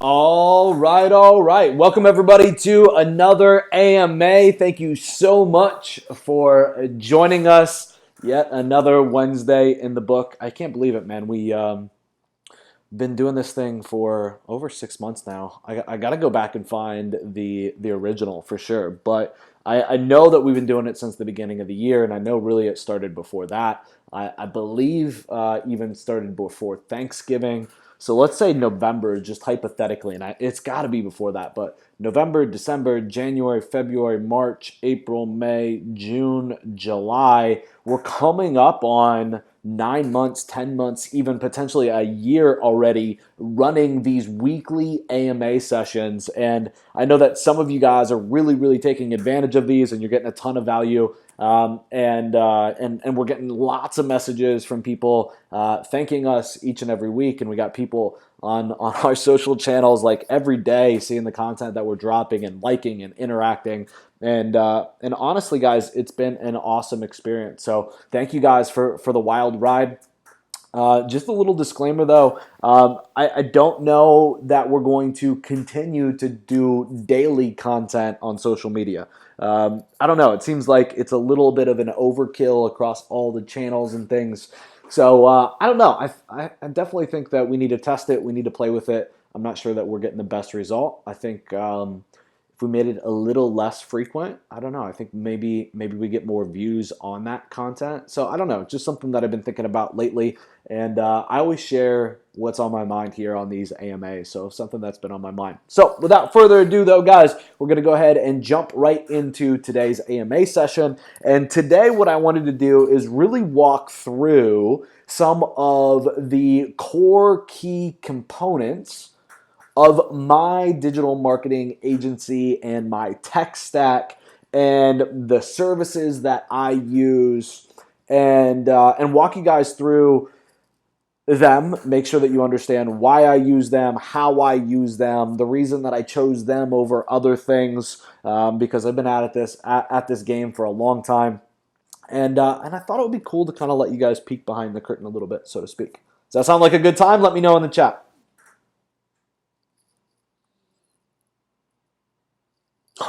All right, all right. Welcome everybody to another AMA. Thank you so much for joining us. Yet another Wednesday in the book. I can't believe it, man. We been doing this thing for over 6 months now. I got to go back and find the original for sure. But I know that we've been doing it since the beginning of the year, and I know really it started before that. I believe even started before Thanksgiving. So let's say November, just hypothetically, and it's got to be before that, but November, December, January, February, March, April, May, June, July. We're coming up on 9 months, 10 months, even potentially a year already running these weekly AMA sessions. And I know that some of you guys are really taking advantage of these and you're getting a ton of value. And we're getting lots of messages from people thanking us each and every week. And we got people on our social channels like every day seeing the content that we're dropping and liking and interacting. And honestly, guys, it's been an awesome experience. So thank you guys for the wild ride. Just a little disclaimer, though. I don't know that we're going to continue to do daily content on social media. I don't know. It seems like it's a little bit of an overkill across all the channels and things. So I don't know. I definitely think that we need to test it. We need to play with it. I'm not sure that we're getting the best result. I think if we made it a little less frequent, I don't know. I think maybe we get more views on that content. So I don't know. Just something that I've been thinking about lately. And I always share what's on my mind here on these AMAs. So something that's been on my mind. So without further ado, though, guys, we're going to go ahead and jump right into today's AMA session. And today what I wanted to do is really walk through some of the core key components of my digital marketing agency and my tech stack and the services that I use and walk you guys through them, make sure that you understand why I use them, how I use them, the reason that I chose them over other things, because I've been at this game for a long time. And I thought it would be cool to kind of let you guys peek behind the curtain a little bit, so to speak. Does that sound like a good time? Let me know in the chat.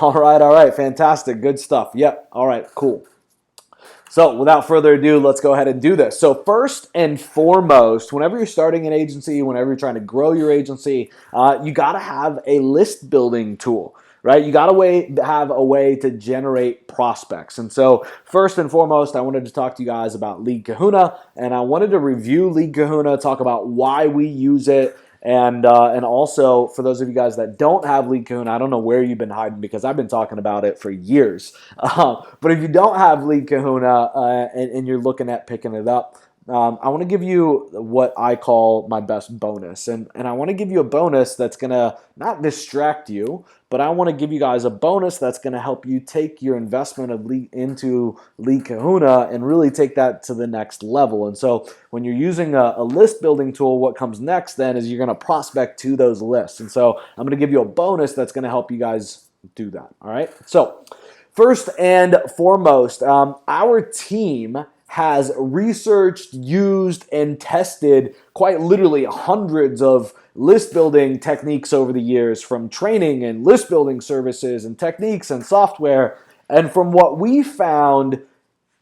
All right, fantastic, good stuff. Yep, all right, cool. So without further ado, let's go ahead and do this. So first and foremost, whenever you're starting an agency, whenever you're trying to grow your agency, you got to have a list building tool, right? You got to have a way to generate prospects. And so first and foremost, I wanted to talk to you guys about Lead Kahuna, and I wanted to review Lead Kahuna, talk about why we use it, and also, for those of you guys that don't have Lead Kahuna, I don't know where you've been hiding because I've been talking about it for years. But if you don't have Lead Kahuna and you're looking at picking it up, I want to give you what I call my best bonus. And I want to give you a bonus that's going to not distract you, but I want to give you guys a bonus that's going to help you take your investment into Lead Kahuna and really take that to the next level. And so when you're using a list building tool, what comes next then is you're going to prospect to those lists. And so I'm going to give you a bonus that's going to help you guys do that. All right. So first and foremost, our team has researched, used, and tested quite literally hundreds of list building techniques over the years, from training and list building services and techniques and software. And from what we found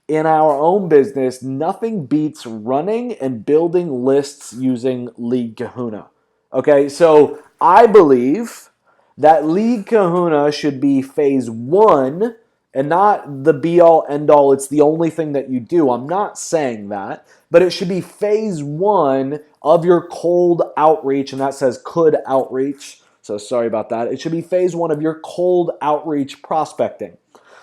in our own business, nothing beats running and building lists using Lead Kahuna. Okay, so I believe that Lead Kahuna should be phase one and not the be-all, end-all, it's the only thing that you do. I'm not saying that, but it should be phase one of your cold outreach, and that says could outreach, so sorry about that. It should be phase one of your cold outreach prospecting.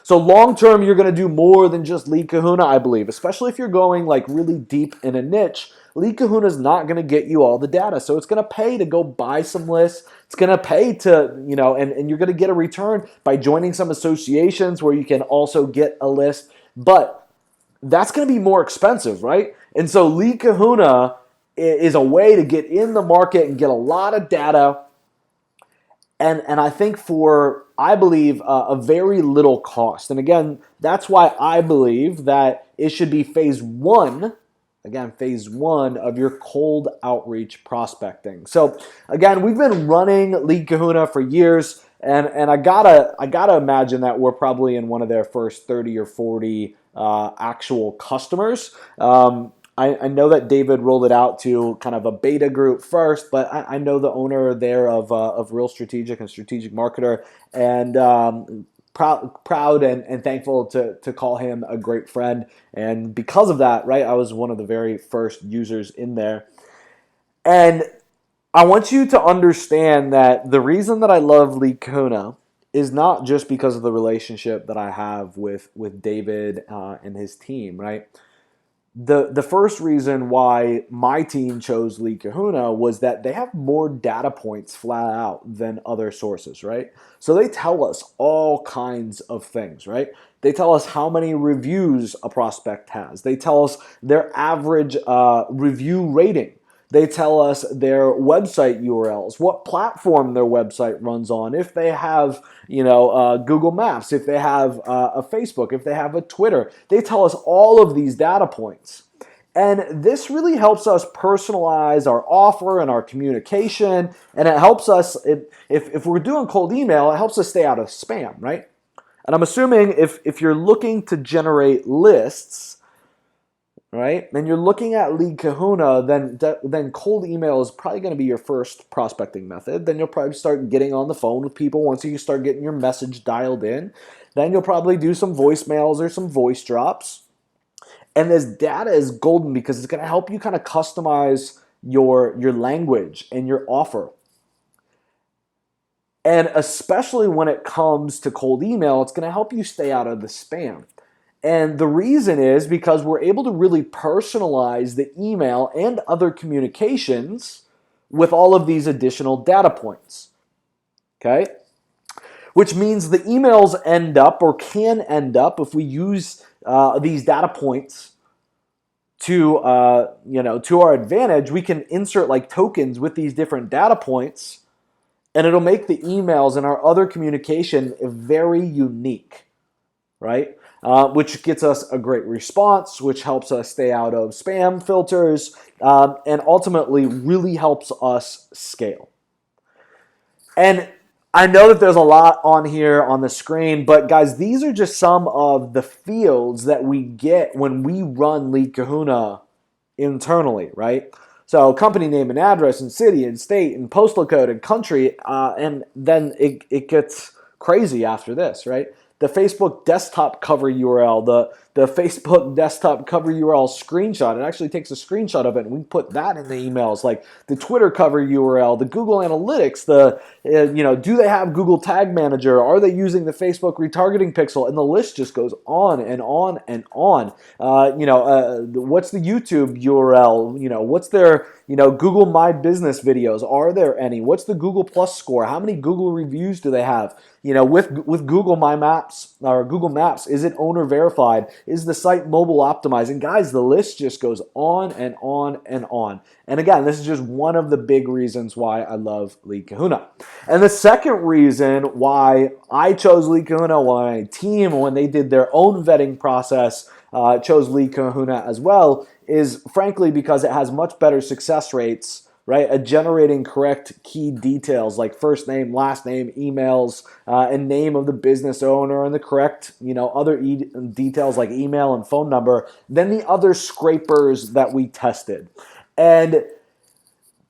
So long-term, you're going to do more than just Lead Kahuna, I believe, especially if you're going like really deep in a niche. Lead Kahuna is not going to get you all the data. So it's going to pay to go buy some lists. It's going to pay to, and you're going to get a return by joining some associations where you can also get a list. But that's going to be more expensive, right? And so Lead Kahuna is a way to get in the market and get a lot of data. And I think I believe, a very little cost. And again, that's why I believe that it should be phase one again, phase one of your cold outreach prospecting. So again, we've been running Lead Kahuna for years, and I gotta imagine that we're probably in one of their first 30 or 40 actual customers. I know that David rolled it out to kind of a beta group first, but I know the owner there of Real Strategic and Strategic Marketer, and proud and thankful to call him a great friend. And because of that, right, I was one of the very first users in there. And I want you to understand that the reason that I love Lead Kahuna is not just because of the relationship that I have with David and his team, right? The first reason why my team chose Lead Kahuna was that they have more data points flat out than other sources, right? So they tell us all kinds of things, right? They tell us how many reviews a prospect has. They tell us their average review rating. They tell us their website URLs, what platform their website runs on, if they have, Google Maps, if they have a Facebook, if they have a Twitter. They tell us all of these data points. And this really helps us personalize our offer and our communication. And it helps us, if we're doing cold email, it helps us stay out of spam, right? And I'm assuming if you're looking to generate lists, right, and you're looking at Lead Kahuna, then cold email is probably going to be your first prospecting method. Then you'll probably start getting on the phone with people once you start getting your message dialed in. Then you'll probably do some voicemails or some voice drops. And this data is golden because it's going to help you kind of customize your language and your offer. And especially when it comes to cold email, it's going to help you stay out of the spam. And the reason is because we're able to really personalize the email and other communications with all of these additional data points. Okay? Which means the emails end up or can end up, if we use these data points to our advantage, we can insert like tokens with these different data points, and it'll make the emails and our other communication very unique, right? Which gets us a great response, which helps us stay out of spam filters, and ultimately really helps us scale. And I know that there's a lot on here on the screen, but guys, these are just some of the fields that we get when we run Lead Kahuna internally, right? So company name and address and city and state and postal code and country, and then it gets crazy after this, right? The Facebook desktop cover URL, the Facebook desktop cover URL screenshot. It actually takes a screenshot of it, and we put that in the emails. Like the Twitter cover URL, the Google Analytics, do they have Google Tag Manager? Are they using the Facebook retargeting pixel? And the list just goes on and on and on. What's the YouTube URL? What's their Google My Business videos? Are there any? What's the Google Plus score? How many Google reviews do they have? With Google My Maps or Google Maps, is it owner verified? Is the site mobile optimized? And guys, the list just goes on and on and on. And again, this is just one of the big reasons why I love Lead Kahuna. And the second reason why I chose Lead Kahuna, why my team, when they did their own vetting process, chose Lead Kahuna as well, is frankly because it has much better success rates, right, at generating correct key details like first name, last name, emails, and name of the business owner, and the correct, other details like email and phone number than the other scrapers that we tested. And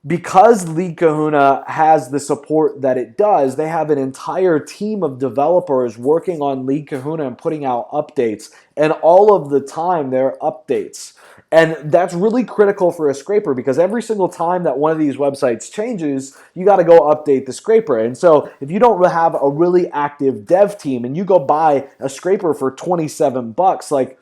because Lead Kahuna has the support that it does, they have an entire team of developers working on Lead Kahuna and putting out updates. And all of the time, there are updates. And that's really critical for a scraper because every single time that one of these websites changes, you got to go update the scraper. And so if you don't have a really active dev team and you go buy a scraper for $27, like,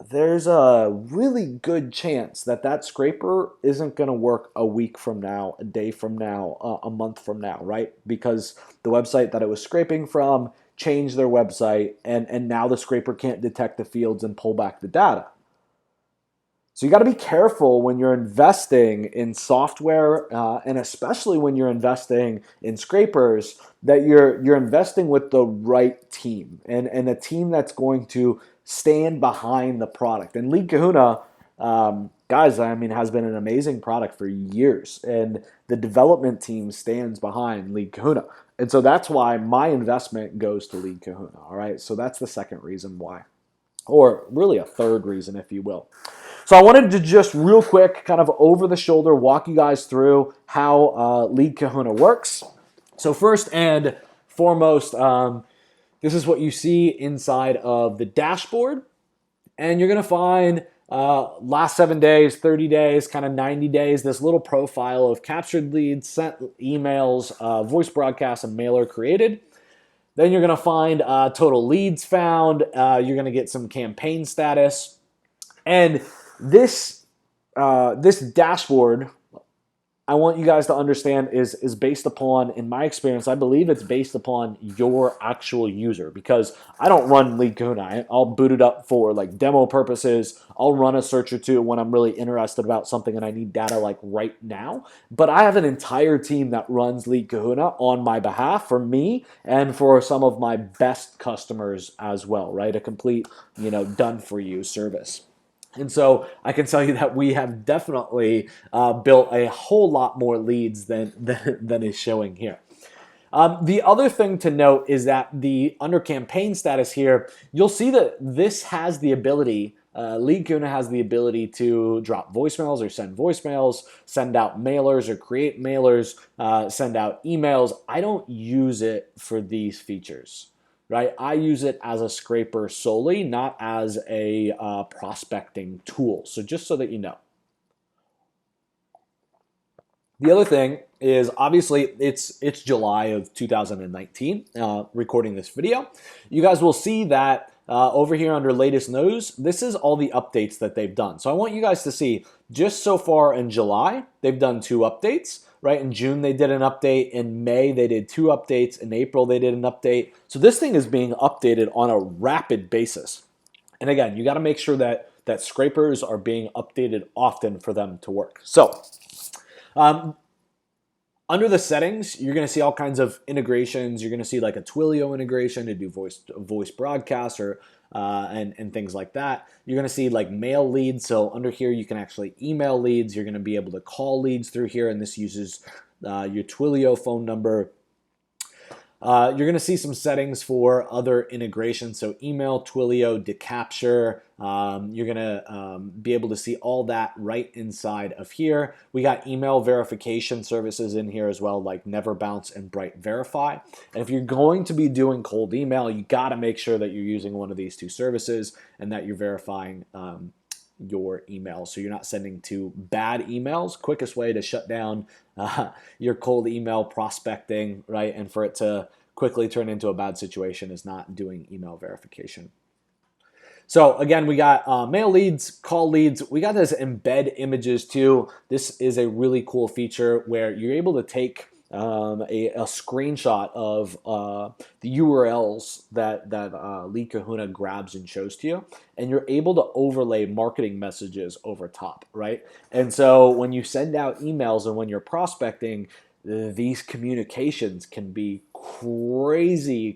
there's a really good chance that scraper isn't going to work a week from now, a day from now, a month from now, right? Because the website that it was scraping from changed their website, and now the scraper can't detect the fields and pull back the data. So you got to be careful when you're investing in software, and especially when you're investing in scrapers, that you're investing with the right team and a team that's going to stand behind the product. And Lead Kahuna, guys, I mean, has been an amazing product for years, and the development team stands behind Lead Kahuna. And so that's why my investment goes to Lead Kahuna. All right. So that's the second reason why, or really a third reason, if you will. So I wanted to just real quick, kind of over the shoulder, walk you guys through how Lead Kahuna works. So first and foremost, this is what you see inside of the dashboard. And you're going to find last 7 days, 30 days, kind of 90 days, this little profile of captured leads, sent emails, voice broadcasts, and mailer created. Then you're going to find total leads found. You're going to get some campaign status. And this this dashboard, I want you guys to understand, is based upon, in my experience, I believe it's based upon your actual user, because I don't run Lead Kahuna. I'll boot it up for like demo purposes. I'll run a search or two when I'm really interested about something and I need data like right now. But I have an entire team that runs Lead Kahuna on my behalf for me and for some of my best customers as well, right? A complete, done for you service. And so I can tell you that we have definitely built a whole lot more leads than is showing here. The other thing to note is that under campaign status here, you'll see that this has the ability, Lead Kahuna has the ability to drop voicemails or send voicemails, send out mailers or create mailers, send out emails. I don't use it for these features. Right? I use it as a scraper solely, not as a prospecting tool. So just so that you know. The other thing is, obviously, it's July of 2019, recording this video. You guys will see that over here under latest news, this is all the updates that they've done. So I want you guys to see, just so far in July, they've done 2 updates. Right, in June they did an update. In May they did 2 updates. In April they did an update. So this thing is being updated on a rapid basis. And again, you got to make sure that scrapers are being updated often for them to work. So under the settings, you're going to see all kinds of integrations. You're going to see like a Twilio integration to do voice broadcasts or and things like that. You're going to see like mail leads. So under here, you can actually email leads. You're going to be able to call leads through here, and this uses your Twilio phone number. You're going to see some settings for other integrations. So email, Twilio, deCapture. You're going to be able to see all that right inside of here. We got email verification services in here as well, like Never Bounce and Bright Verify. And if you're going to be doing cold email, you got to make sure that you're using one of these 2 services and that you're verifying your email, so you're not sending to bad emails. Quickest way to shut down your cold email prospecting, right, and for it to quickly turn into a bad situation is not doing email verification. So again, we got mail leads, call leads. We got this embed images too. This is a really cool feature where you're able to take a screenshot of the URLs that Lead Kahuna grabs and shows to you, and you're able to overlay marketing messages over top, right? And so when you send out emails and when you're prospecting, these communications can be crazy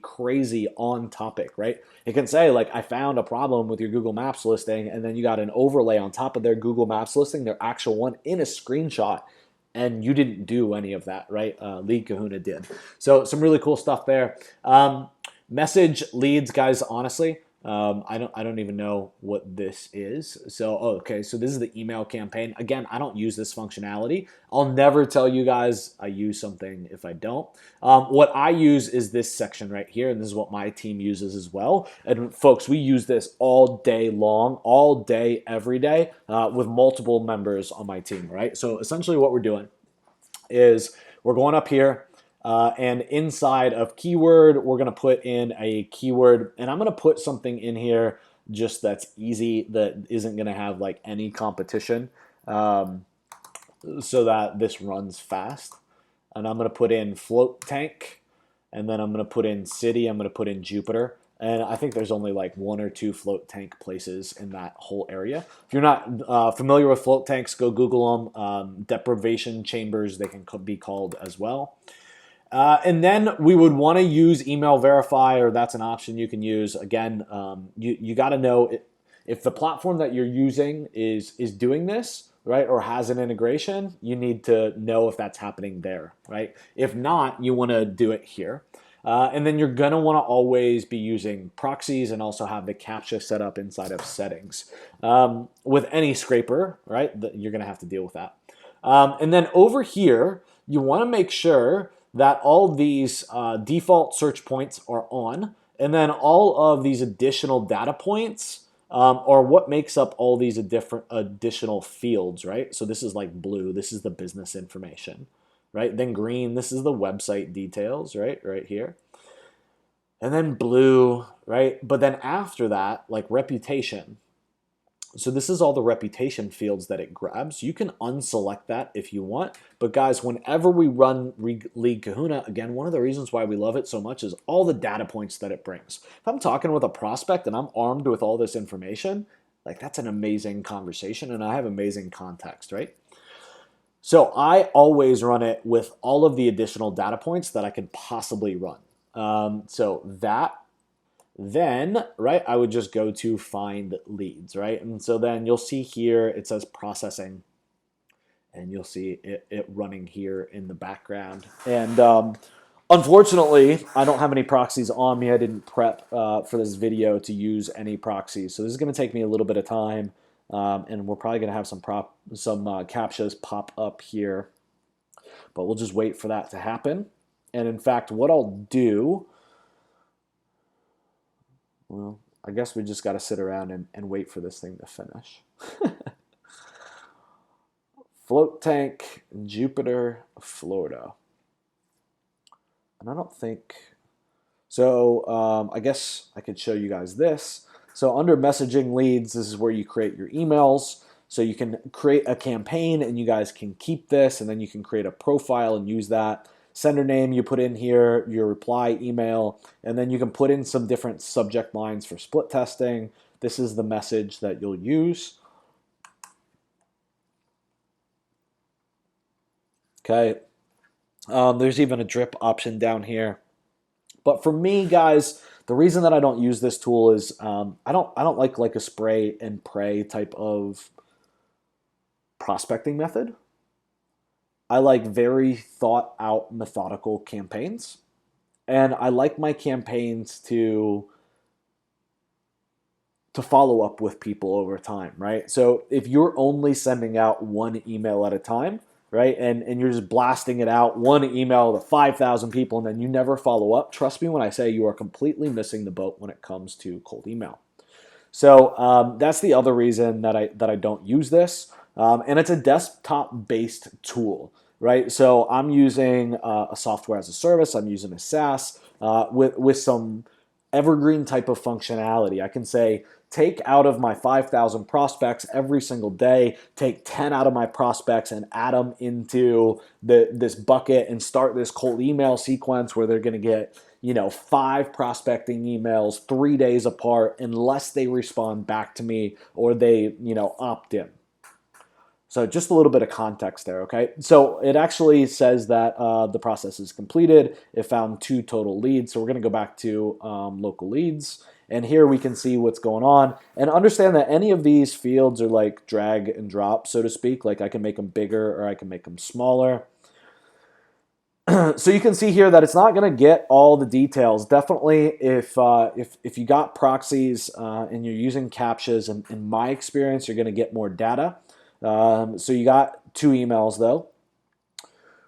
on topic, right? It can say like, I found a problem with your Google Maps listing, and then you got an overlay on top of their Google Maps listing, their actual one, in a screenshot. And you didn't do any of that, right? Lead Kahuna did. So some really cool stuff there. Message leads, guys, honestly, I don't even know what this is. So, okay, so this is the email campaign. Again, I don't use this functionality. I'll never tell you guys I use something if I don't. What I use is this section right here, and this is what my team uses as well. And folks, we use this all day long, all day, every day, with multiple members on my team, right? So essentially what we're doing is we're going up here, and inside of keyword, we're going to put in a keyword, and I'm going to put something in here just that's easy, that isn't going to have like any competition, so that this runs fast. And I'm going to put in float tank, and then I'm going to put in city, I'm going to put in Jupiter. And I think there's only like 1 or 2 float tank places in that whole area. If you're not familiar with float tanks, go Google them. Deprivation chambers, they can be called as well. And then we would want to use email verify, or that's an option you can use. Again, you got to know If the platform that you're using is doing this, right, or has an integration, you need to know if that's happening there, right? If not, you want to do it here. And then you're going to want to always be using proxies and also have the CAPTCHA set up inside of settings. With any scraper, right, you're going to have to deal with that. And then over here, you want to make sure that all these default search points are on, and then all of these additional data points are what makes up all these different additional fields, right? So this is like blue, this is the business information, right? Then green, this is the website details, right here. And then blue, right? But then after that, like reputation. So this is all the reputation fields that it grabs. You can unselect that if you want. But guys, whenever we run Lead Kahuna, again, one of the reasons why we love it so much is all the data points that it brings. If I'm talking with a prospect and I'm armed with all this information, like that's an amazing conversation and I have amazing context, right? So I always run it with all of the additional data points that I could possibly run. So that then, right, I would just go to find leads, right? And so then you'll see here, it says processing, and you'll see it running here in the background. And unfortunately, I don't have any proxies on me. I didn't prep for this video to use any proxies. So this is going to take me a little bit of time, and we're probably going to have some CAPTCHAs pop up here. But we'll just wait for that to happen. And in fact, what I'll do... Well, I guess we just got to sit around and wait for this thing to finish. Float tank, Jupiter, Florida. And I don't think... So I guess I could show you guys this. So under messaging leads, this is where you create your emails. So you can create a campaign and you guys can keep this, and then you can create a profile and use that. Sender name, you put in here, your reply email, and then you can put in some different subject lines for split testing. This is the message that you'll use. Okay. There's even a drip option down here. But for me, guys, the reason that I don't use this tool is I don't like a spray and pray type of prospecting method. I like very thought out, methodical campaigns. And I like my campaigns to follow up with people over time, right? So if you're only sending out one email at a time, right, and you're just blasting it out, one email to 5,000 people, and then you never follow up, trust me when I say you are completely missing the boat when it comes to cold email. So that's the other reason that I don't use this. And it's a desktop-based tool, right? So I'm using a software as a service. I'm using a SaaS with some evergreen type of functionality. I can say, take out of my 5,000 prospects every single day, take 10 out of my prospects and add them into this bucket and start this cold email sequence where they're going to get 5 prospecting emails 3 days apart unless they respond back to me or they opt in. So just a little bit of context there, okay? So it actually says that the process is completed. It found 2 total leads. So we're going to go back to local leads. And here we can see what's going on. And understand that any of these fields are like drag and drop, so to speak. Like I can make them bigger or I can make them smaller. So you can see here that it's not going to get all the details. Definitely if you got proxies and you're using CAPTCHAs, in my experience, you're going to get more data. So you got 2 emails though.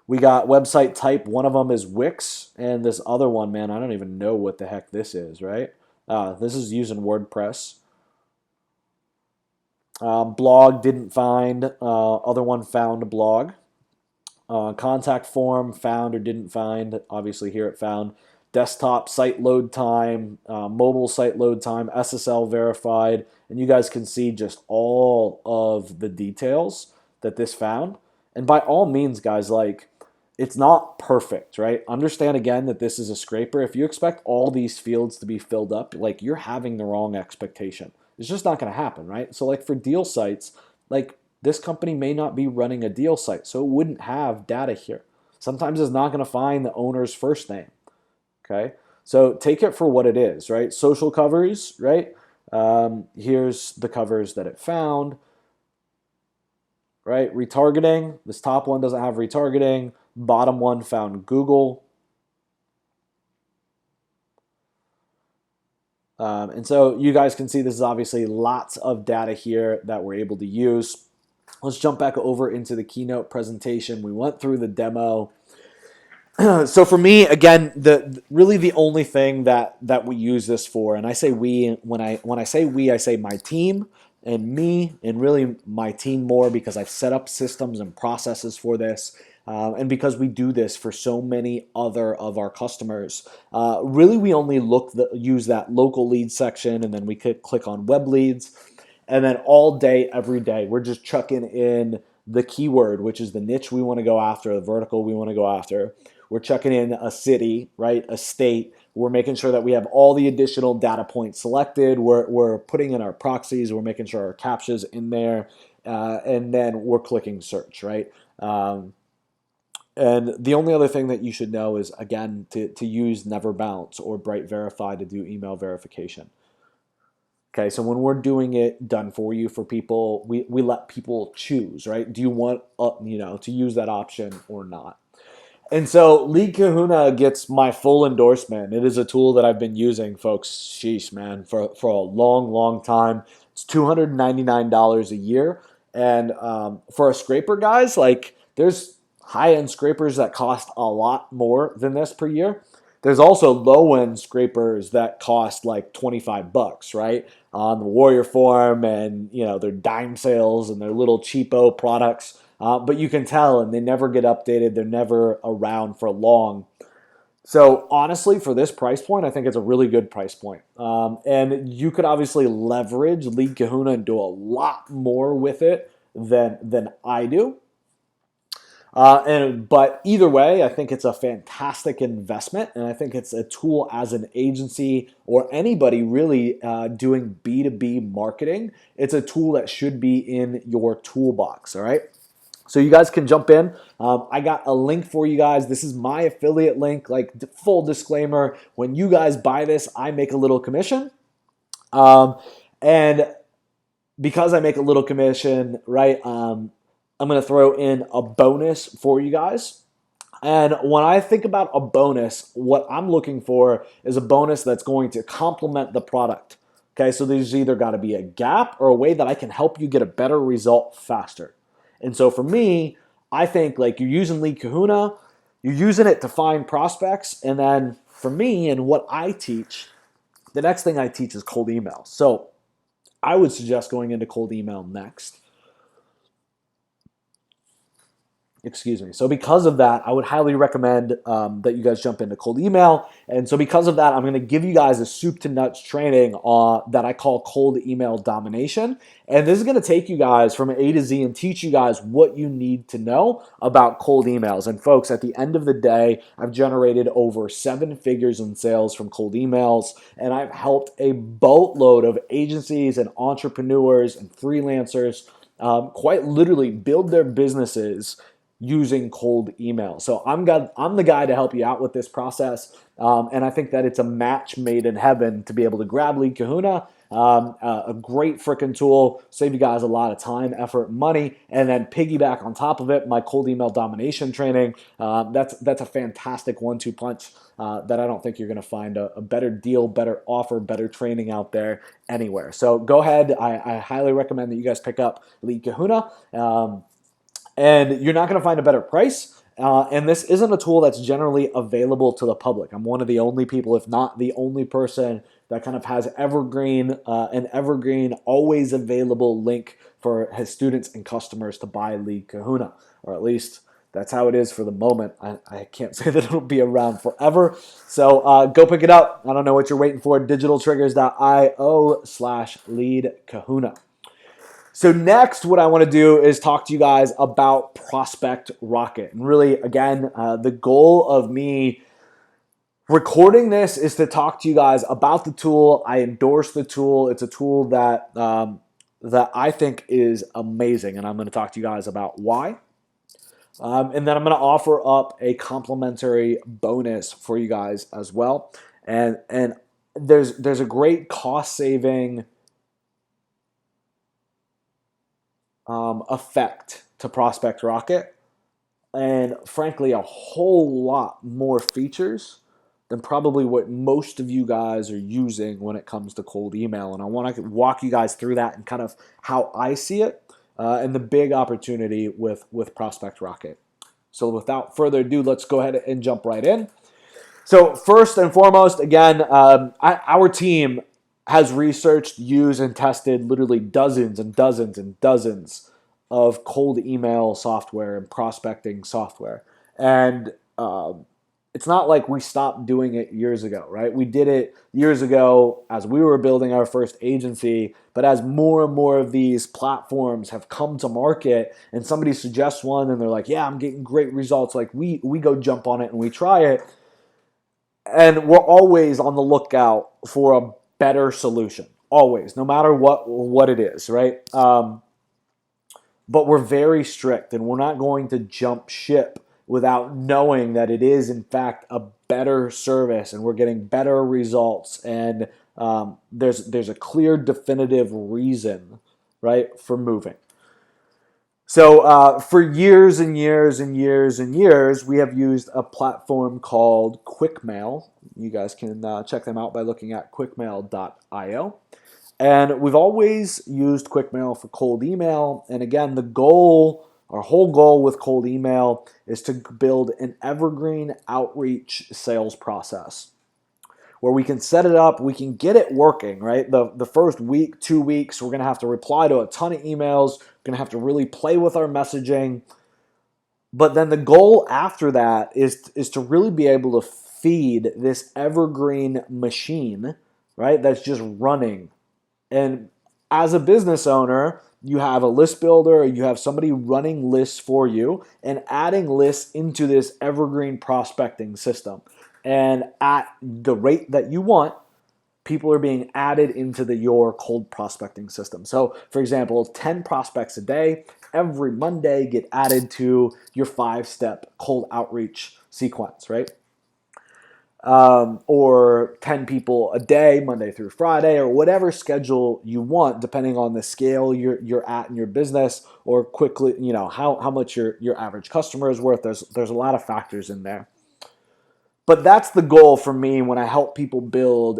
We got website type. One of them is Wix, and this other one, man, I don't even know what the heck this is, right? This is using WordPress. Blog didn't find. Other one found a blog. Contact form found or didn't find. Obviously here it found. Desktop site load time, mobile site load time, SSL verified, and you guys can see just all of the details that this found. And by all means, guys, like, it's not perfect, right? Understand again that this is a scraper. If you expect all these fields to be filled up, like, you're having the wrong expectation. It's just not going to happen, right? So like for deal sites, like this company may not be running a deal site, so it wouldn't have data here. Sometimes it's not going to find the owner's first name. Okay, so take it for what it is, right? Social covers, right? Here's the covers that it found, right? Retargeting. This top one doesn't have retargeting. Bottom one found Google. And so you guys can see this is obviously lots of data here that we're able to use. Let's jump back over into the keynote presentation. We went through the demo. So for me, again, really the only thing that we use this for, and I say we, when I say we, I say my team and me, and really my team more, because I've set up systems and processes for this, and because we do this for so many other of our customers. Really, we only use that local lead section, and then we could click on web leads. And then all day, every day, we're just chucking in the keyword, which is the niche we want to go after, the vertical we want to go after. We're checking in a city, right, a state. We're making sure that we have all the additional data points selected. We're putting in our proxies. We're making sure our captcha's in there. And then we're clicking search, right? And the only other thing that you should know is, again, to use Never Bounce or Bright Verify to do email verification. Okay, so when we're doing it done for you for people, we let people choose, right? Do you want to use that option or not? And so Lead Kahuna gets my full endorsement. It is a tool that I've been using, folks, sheesh, man, for a long, long time. It's $299 a year. And for a scraper, guys, like there's high-end scrapers that cost a lot more than this per year. There's also low-end scrapers that cost like 25 bucks, right? On the Warrior Form, and their dime sales and their little cheapo products. But you can tell, and they never get updated. They're never around for long. So honestly, for this price point, I think it's a really good price point. And you could obviously leverage Lead Kahuna and do a lot more with it than I do. But either way, I think it's a fantastic investment, and I think it's a tool as an agency or anybody really doing B2B marketing. It's a tool that should be in your toolbox, all right? So you guys can jump in. I got a link for you guys. This is my affiliate link. Like, full disclaimer, when you guys buy this, I make a little commission. And because I make a little commission, right, I'm going to throw in a bonus for you guys. And when I think about a bonus, what I'm looking for is a bonus that's going to complement the product. Okay, so there's either got to be a gap or a way that I can help you get a better result faster. And so for me, I think like you're using Lead Kahuna, you're using it to find prospects. And then for me and what I teach, the next thing I teach is cold email. So I would suggest going into cold email next. Excuse me. So because of that, I would highly recommend that you guys jump into cold email. And so because of that, I'm going to give you guys a soup to nuts training that I call cold email domination. And this is going to take you guys from A to Z and teach you guys what you need to know about cold emails. And folks, at the end of the day, I've generated over 7 figures in sales from cold emails. And I've helped a boatload of agencies and entrepreneurs and freelancers quite literally build their businesses using cold email. So I'm the guy to help you out with this process. And I think that it's a match made in heaven to be able to grab Lead Kahuna, a great freaking tool, save you guys a lot of time, effort, money, and then piggyback on top of it, my cold email domination training. That's a fantastic 1-2 punch that I don't think you're going to find a better deal, better offer, better training out there anywhere. So go ahead. I highly recommend that you guys pick up Lead Kahuna. And you're not going to find a better price. And this isn't a tool that's generally available to the public. I'm one of the only people, if not the only person, that kind of has an evergreen, always available link for his students and customers to buy Lead Kahuna, or at least that's how it is for the moment. I can't say that it'll be around forever. So go pick it up. I don't know what you're waiting for. digitaltriggers.io/Lead Kahuna. So next, what I want to do is talk to you guys about Prospect Rocket. And really, again, the goal of me recording this is to talk to you guys about the tool. I endorse the tool. It's a tool that I think is amazing, and I'm going to talk to you guys about why. And then I'm going to offer up a complimentary bonus for you guys as well. And there's a great cost saving effect to Prospect Rocket, and frankly, a whole lot more features than probably what most of you guys are using when it comes to cold email. And I want to walk you guys through that and kind of how I see it and the big opportunity with Prospect Rocket. So without further ado, let's go ahead and jump right in. So first and foremost, again, our team has researched, used, and tested literally dozens and dozens and dozens of cold email software and prospecting software. And it's not like we stopped doing it years ago, right? We did it years ago as we were building our first agency, but as more and more of these platforms have come to market and somebody suggests one and they're like, yeah, I'm getting great results, like we go jump on it and we try it. And we're always on the lookout for a better solution, always, no matter what it is, right? But we're very strict, and we're not going to jump ship without knowing that it is, in fact, a better service, and we're getting better results, and there's a clear, definitive reason, right, for moving. So for years and years and years and years, we have used a platform called QuickMail. You guys can check them out by looking at quickmail.io. And we've always used QuickMail for cold email. And again, the goal, our whole goal with cold email is to build an evergreen outreach sales process where we can set it up, we can get it working, right? The first week, 2 weeks, we're going to have to reply to a ton of emails. We're going to have to really play with our messaging. But then the goal after that is to really be able to feed this evergreen machine, right? That's just running. And as a business owner, you have a list builder, you have somebody running lists for you and adding lists into this evergreen prospecting system. And at the rate that you want, people are being added into your cold prospecting system. So, for example, 10 prospects a day, every Monday get added to your 5-step cold outreach sequence, right? Or 10 people a day, Monday through Friday, or whatever schedule you want, depending on the scale you're at in your business, or quickly, how much your average customer is worth. There's a lot of factors in there. But that's the goal for me when I help people build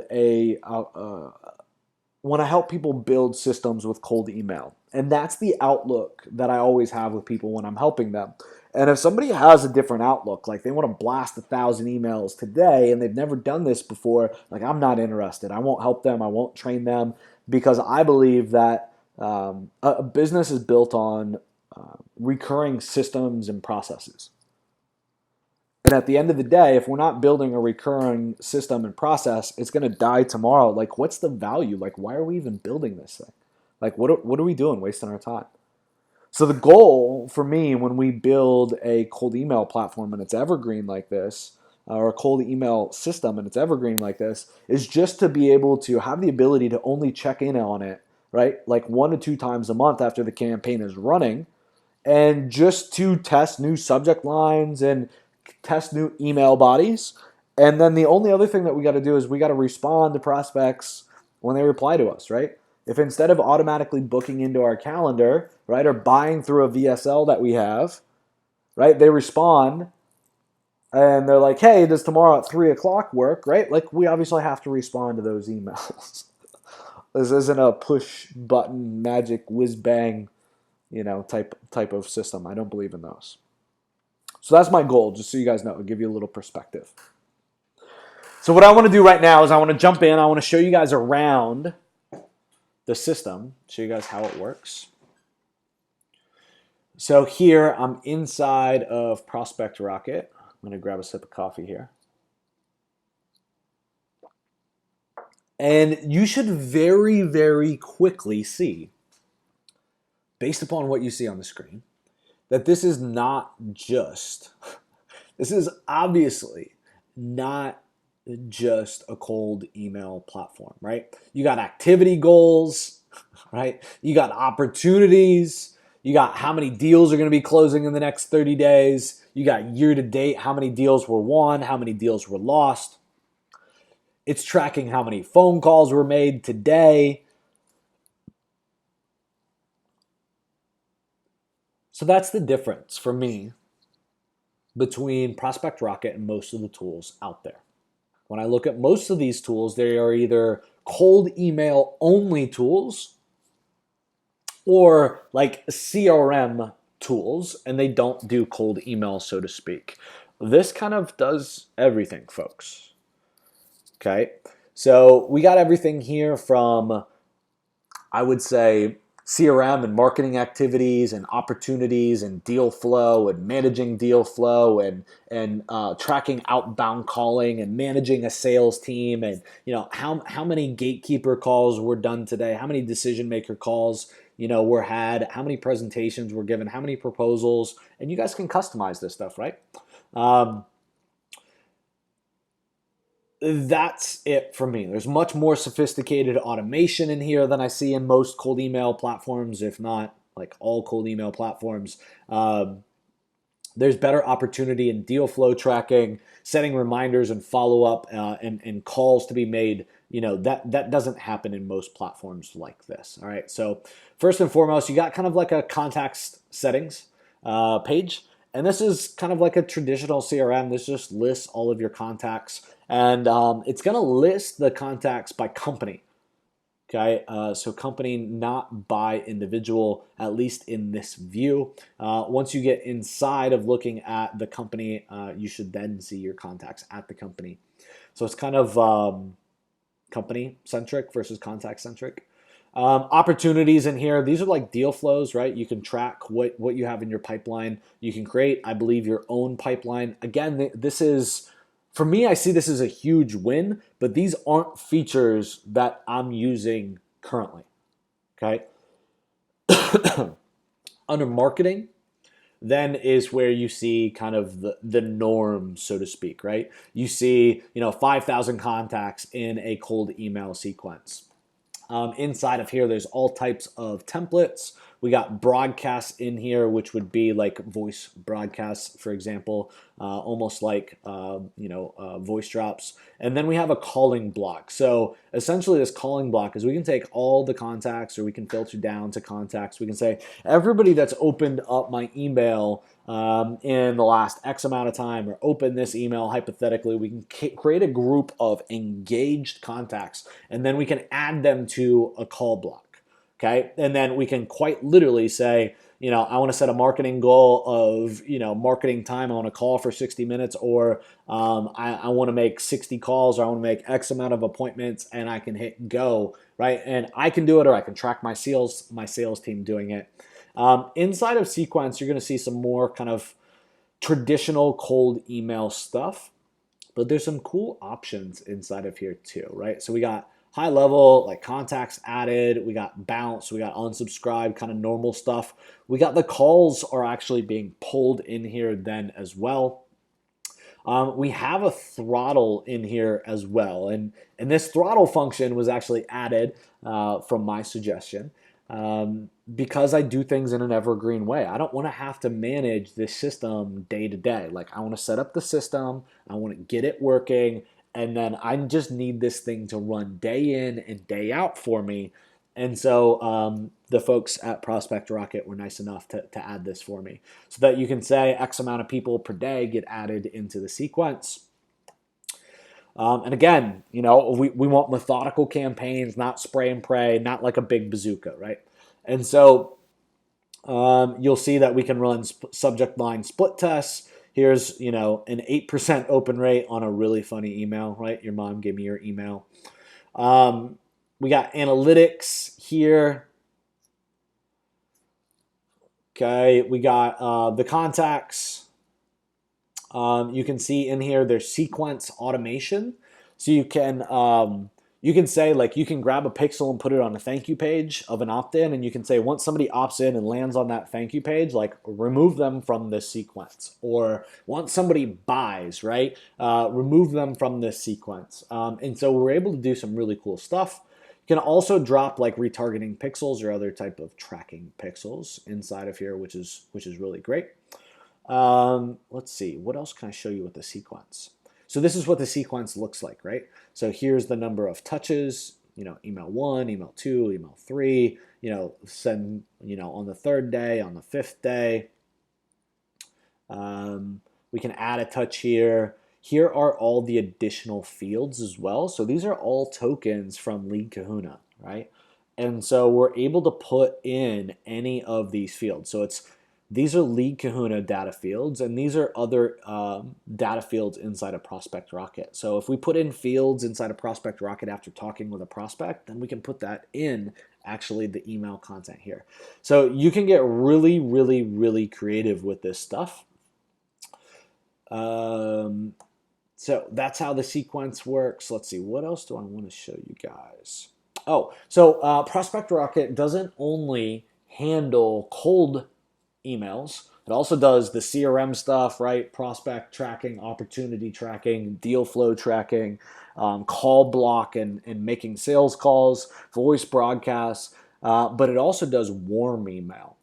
systems with cold email. And that's the outlook that I always have with people when I'm helping them. And if somebody has a different outlook, like they want to blast 1,000 emails today and they've never done this before, like I'm not interested. I won't help them. I won't train them, because I believe that a business is built on recurring systems and processes. And at the end of the day, if we're not building a recurring system and process, it's going to die tomorrow. Like, what's the value? Like, why are we even building this thing? Like, what are we doing, wasting our time? So the goal for me when we build a cold email platform and it's evergreen like this, or a cold email system and it's evergreen like this, is just to be able to have the ability to only check in on it, right? Like 1 to 2 times a month after the campaign is running, and just to test new subject lines and test new email bodies. And then the only other thing that we got to do is we got to respond to prospects when they reply to us, right? If instead of automatically booking into our calendar, right, or buying through a VSL that we have, right, they respond and they're like, hey, does tomorrow at 3 o'clock work, right? Like, we obviously have to respond to those emails. This isn't a push button magic whiz bang, type of system. I don't believe in those. So that's my goal, just so you guys know. I'll give you a little perspective. So what I want to do right now is I want to jump in. I want to show you guys around the system, show you guys how it works. So here I'm inside of Prospect Rocket. I'm going to grab a sip of coffee here. And you should very, very quickly see, based upon what you see on the screen, that this is obviously not just a cold email platform, right? You got activity goals, right? You got opportunities. You got how many deals are going to be closing in the next 30 days. You got year to date, how many deals were won, how many deals were lost. It's tracking how many phone calls were made today. So that's the difference for me between Prospect Rocket and most of the tools out there. When I look at most of these tools, they are either cold email only tools or like CRM tools, and they don't do cold email, so to speak. This kind of does everything, folks. Okay, so we got everything here from, I would say, CRM and marketing activities and opportunities and deal flow and managing deal flow and tracking outbound calling and managing a sales team, and how many gatekeeper calls were done today, how many decision maker calls were had, how many presentations were given, how many proposals, and you guys can customize this stuff, right? That's it for me. There's much more sophisticated automation in here than I see in most cold email platforms, if not like all cold email platforms. There's better opportunity in deal flow tracking, setting reminders and follow up, and calls to be made. That doesn't happen in most platforms like this. All right. So first and foremost, you got kind of like a contacts settings page. And this is kind of like a traditional CRM. This just lists all of your contacts. And it's going to list the contacts by company. Okay, so company, not by individual, at least in this view. Once you get inside of looking at the company, you should then see your contacts at the company. So it's kind of company-centric versus contact-centric. Opportunities in here, these are like deal flows, right? You can track what you have in your pipeline. You can create, I believe, your own pipeline. Again, this is, for me, I see this as a huge win, but these aren't features that I'm using currently, okay? Under marketing, then is where you see kind of the norm, so to speak, right? You see, 5,000 contacts in a cold email sequence. Inside of here, there's all types of templates. We got broadcasts in here, which would be like voice broadcasts, for example, almost like voice drops. And then we have a calling block. So essentially, this calling block is we can take all the contacts, or we can filter down to contacts. We can say everybody that's opened up my email in the last X amount of time, or open this email hypothetically. We can create a group of engaged contacts, and then we can add them to a call block. Okay, and then we can quite literally say, I want to set a marketing goal of, marketing time. I want to call for 60 minutes, or I want to make 60 calls, or I want to make X amount of appointments, and I can hit go, right? And I can do it, or I can track my sales team doing it. Inside of Sequence, you're going to see some more kind of traditional cold email stuff, but there's some cool options inside of here too, right? So we got high level, like contacts added, we got bounce, we got unsubscribe, kind of normal stuff. We got the calls are actually being pulled in here then as well. We have a throttle in here as well, and this throttle function was actually added from my suggestion. Because I do things in an evergreen way. I don't want to have to manage this system day to day. Like, I want to set up the system, I want to get it working, and then I just need this thing to run day in and day out for me. And so the folks at Prospect Rocket were nice enough to add this for me, so that you can say X amount of people per day get added into the sequence. And again, we want methodical campaigns, not spray and pray, not like a big bazooka, right? And so you'll see that we can run subject line split tests. Here's, an 8% open rate on a really funny email, right? Your mom gave me your email. We got analytics here. Okay, we got the contacts. You can see in here there's sequence automation. So you can say, like, you can grab a pixel and put it on a thank you page of an opt-in, and you can say once somebody opts in and lands on that thank you page, like, remove them from this sequence. Or once somebody buys, right, remove them from this sequence. And so we're able to do some really cool stuff. You can also drop like retargeting pixels or other type of tracking pixels inside of here, which is really great. Let's see, what else can I show you with the sequence? So this is what the sequence looks like, right? So here's the number of touches, email 1, email 2, email 3, send, on the third day, on the fifth day. We can add a touch here. Here are all the additional fields as well. So these are all tokens from Lead Kahuna, right? And so we're able to put in any of these fields. So these are Lead Kahuna data fields, and these are other data fields inside of Prospect Rocket. So if we put in fields inside of Prospect Rocket after talking with a prospect, then we can put that in actually the email content here. So you can get really, really, really creative with this stuff. So that's how the sequence works. Let's see, what else do I want to show you guys? Oh, so Prospect Rocket doesn't only handle cold emails. It also does the CRM stuff, right? Prospect tracking, opportunity tracking, deal flow tracking, call block and making sales calls, voice broadcasts, but it also does warm email.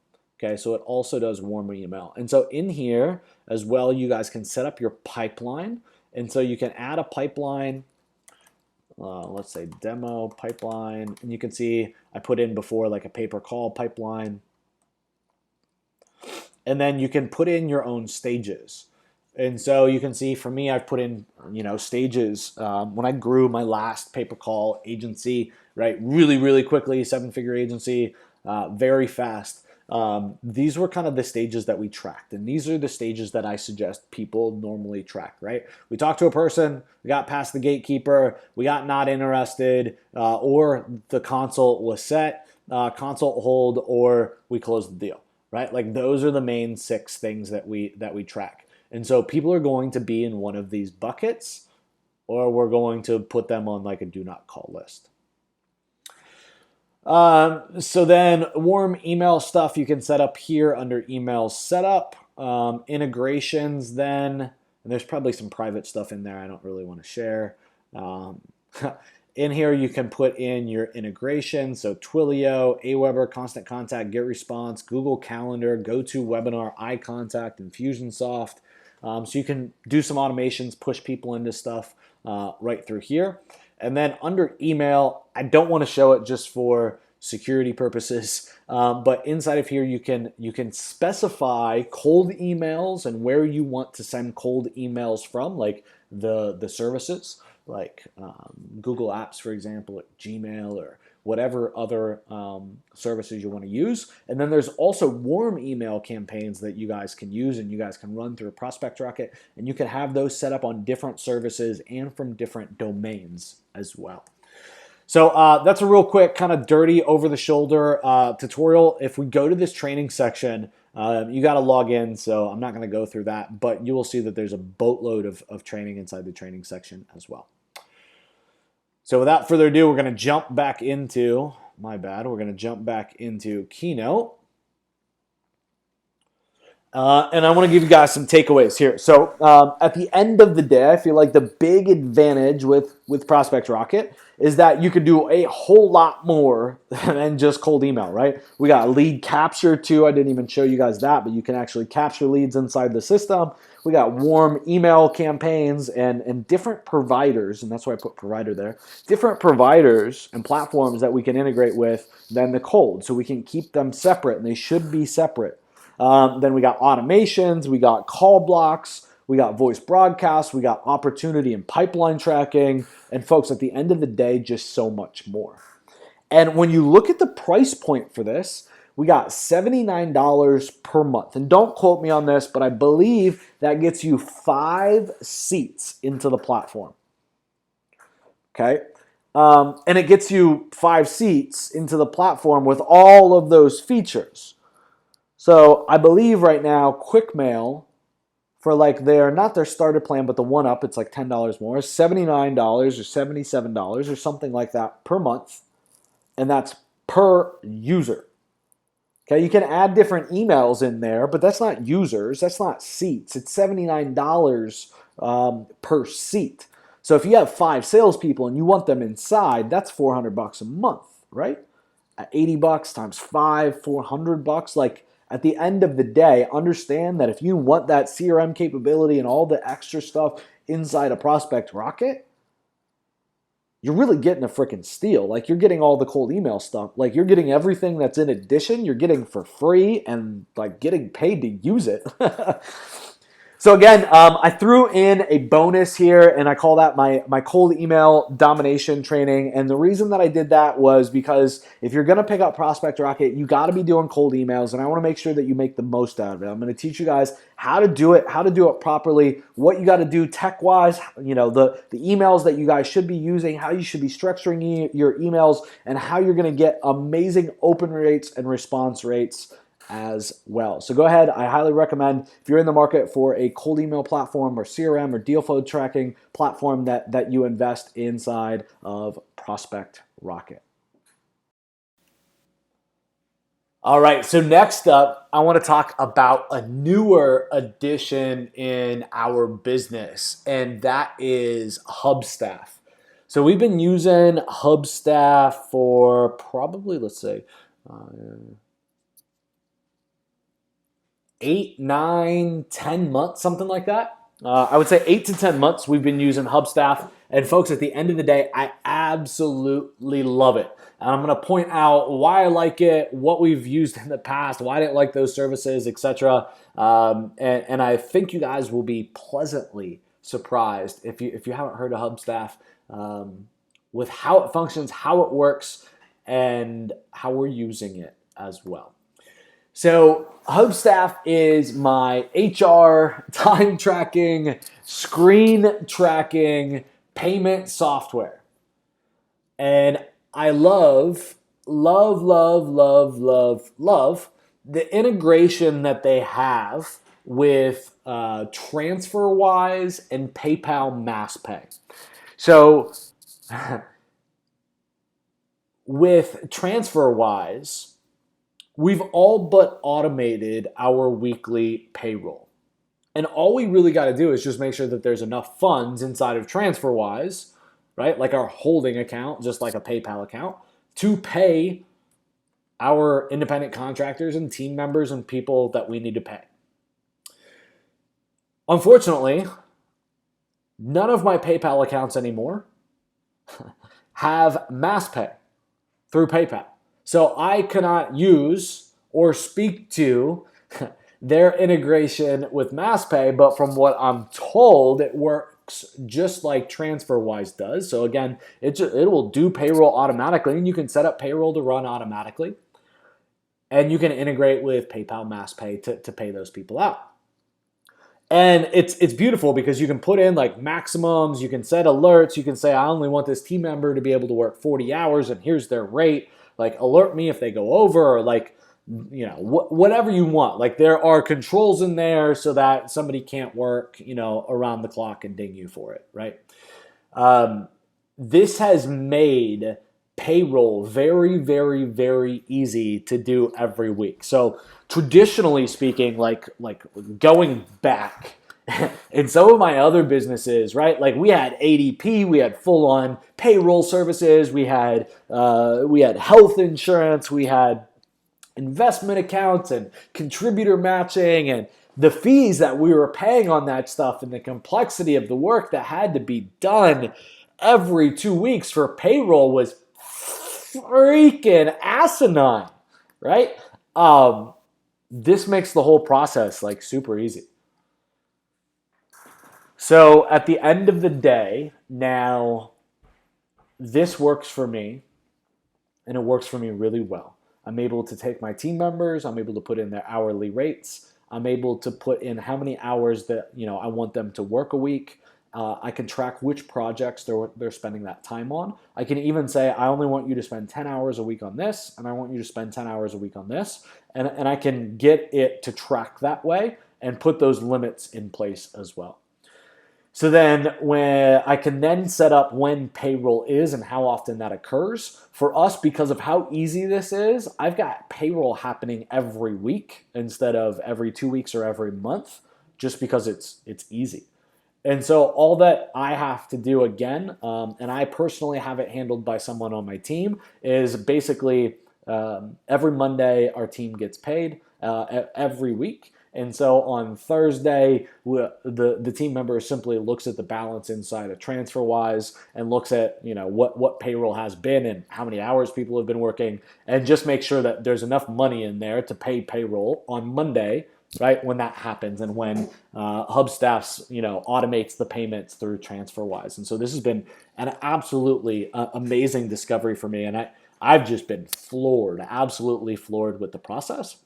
Okay, so it also does warm email. And so in here as well, you guys can set up your pipeline. And so you can add a pipeline. Let's say demo pipeline. And you can see I put in before like a pay-per-call pipeline. And then you can put in your own stages. And so you can see for me, I've put in, stages. When I grew my last pay-per-call agency, right, really, really quickly, 7-figure agency, very fast. These were kind of the stages that we tracked. And these are the stages that I suggest people normally track, right? We talked to a person, we got past the gatekeeper, we got not interested, or the consult was set, consult hold, or we closed the deal, right? Like those are the main 6 things that we track. And so people are going to be in one of these buckets, or we're going to put them on like a do not call list. So then warm email stuff you can set up here under email setup. Integrations then, and there's probably some private stuff in there I don't really want to share. In here you can put in your integration, so Twilio, Aweber, Constant Contact, GetResponse, Google Calendar, GoToWebinar, iContact, Infusionsoft. So you can do some automations, push people into stuff right through here. And then under email, I don't want to show it just for security purposes, but inside of here you can specify cold emails and where you want to send cold emails from, like the services, like Google Apps, for example, or Gmail, or whatever other services you want to use. And then there's also warm email campaigns that you guys can use and you guys can run through Prospect Rocket, and you can have those set up on different services and from different domains as well. So that's a real quick kind of dirty over-the-shoulder tutorial. If we go to this training section, you got to log in, so I'm not going to go through that, but you will see that there's a boatload of training inside the training section as well. So without further ado, we're going to jump back into, we're going to jump back into Keynote. And I want to give you guys some takeaways here. So at the end of the day, I feel like the big advantage with Prospect Rocket is that you can do a whole lot more than just cold email, right? We got lead capture too. I didn't even show you guys that, but you can actually capture leads inside the system. We got warm email campaigns and different providers, and that's why I put provider there, different providers and platforms that we can integrate with than the cold. So we can keep them separate, and they should be separate. Then we got automations, we got call blocks, we got voice broadcasts, we got opportunity and pipeline tracking, and folks, at the end of the day, just so much more. And when you look at the price point for this, we got $79 per month. And don't quote me on this, but I believe that gets you 5 seats into the platform. Okay? And it gets you 5 seats into the platform with all of those features. So I believe right now, QuickMail, for like not their starter plan, but the one up, it's like $10 more, $79 or $77 or something like that per month. And that's per user. Okay, you can add different emails in there, but that's not users, that's not seats. It's $79 per seat. So if you have 5 salespeople and you want them inside, that's $400 a month, right? At $80 times 5, $400. Like, at the end of the day, understand that if you want that CRM capability and all the extra stuff inside a Prospect Rocket, you're really getting a freaking steal. Like, you're getting all the cold email stuff. Like, you're getting everything that's in addition. You're getting for free and like getting paid to use it. So again, I threw in a bonus here, and I call that my cold email domination training. And the reason that I did that was because if you're going to pick up Prospect Rocket, you got to be doing cold emails, and I want to make sure that you make the most out of it. I'm going to teach you guys how to do it properly, what you got to do tech-wise, the emails that you guys should be using, how you should be structuring your emails, and how you're going to get amazing open rates and response rates as well. So go ahead. I highly recommend, if you're in the market for a cold email platform or CRM or deal flow tracking platform, that you invest inside of Prospect Rocket. All right, so next up, I want to talk about a newer addition in our business, and that is Hubstaff. So we've been using Hubstaff for probably, let's say, 8, 9, 10 months, something like that. I would say 8 to 10 months we've been using Hubstaff. And folks, at the end of the day, I absolutely love it. And I'm going to point out why I like it, what we've used in the past, why I didn't like those services, etc. And I think you guys will be pleasantly surprised if you haven't heard of Hubstaff, with how it functions, how it works, and how we're using it as well. So Hubstaff is my HR time tracking, screen tracking, payment software. And I love the integration that they have with TransferWise and PayPal MassPay. So with TransferWise, we've all but automated our weekly payroll. And all we really got to do is just make sure that there's enough funds inside of TransferWise, right? Like our holding account, just like a PayPal account, to pay our independent contractors and team members and people that we need to pay. Unfortunately, none of my PayPal accounts anymore have MassPay through PayPal. So I cannot use or speak to their integration with MassPay, but from what I'm told, it works just like TransferWise does. So again, it will do payroll automatically, and you can set up payroll to run automatically. And you can integrate with PayPal MassPay to pay those people out. And it's beautiful because you can put in like maximums, you can set alerts, you can say, I only want this team member to be able to work 40 hours and here's their rate. Like, alert me if they go over, or like, whatever you want. Like, there are controls in there so that somebody can't work, around the clock and ding you for it, right? This has made payroll very, very, very easy to do every week. So traditionally speaking, like going back in some of my other businesses, right? Like, we had ADP, we had full-on payroll services, we had health insurance, we had investment accounts and contributor matching, and the fees that we were paying on that stuff and the complexity of the work that had to be done every 2 weeks for payroll was freaking asinine, right? This makes the whole process like super easy. So at the end of the day, now this works for me, and it works for me really well. I'm able to take my team members, I'm able to put in their hourly rates, I'm able to put in how many hours that I want them to work a week. I can track which projects they're spending that time on. I can even say, I only want you to spend 10 hours a week on this, and I want you to spend 10 hours a week on this. And I can get it to track that way and put those limits in place as well. So then when I can then set up when payroll is and how often that occurs. For us, because of how easy this is, I've got payroll happening every week instead of every 2 weeks or every month, just because it's easy. And so all that I have to do again, and I personally have it handled by someone on my team, is basically every Monday our team gets paid every week. And so on Thursday, the team member simply looks at the balance inside of TransferWise and looks at what payroll has been and how many hours people have been working, and just make sure that there's enough money in there to pay payroll on Monday, right, when that happens, and when Hubstaff automates the payments through TransferWise. And so this has been an absolutely amazing discovery for me, and I've just been absolutely floored with the process.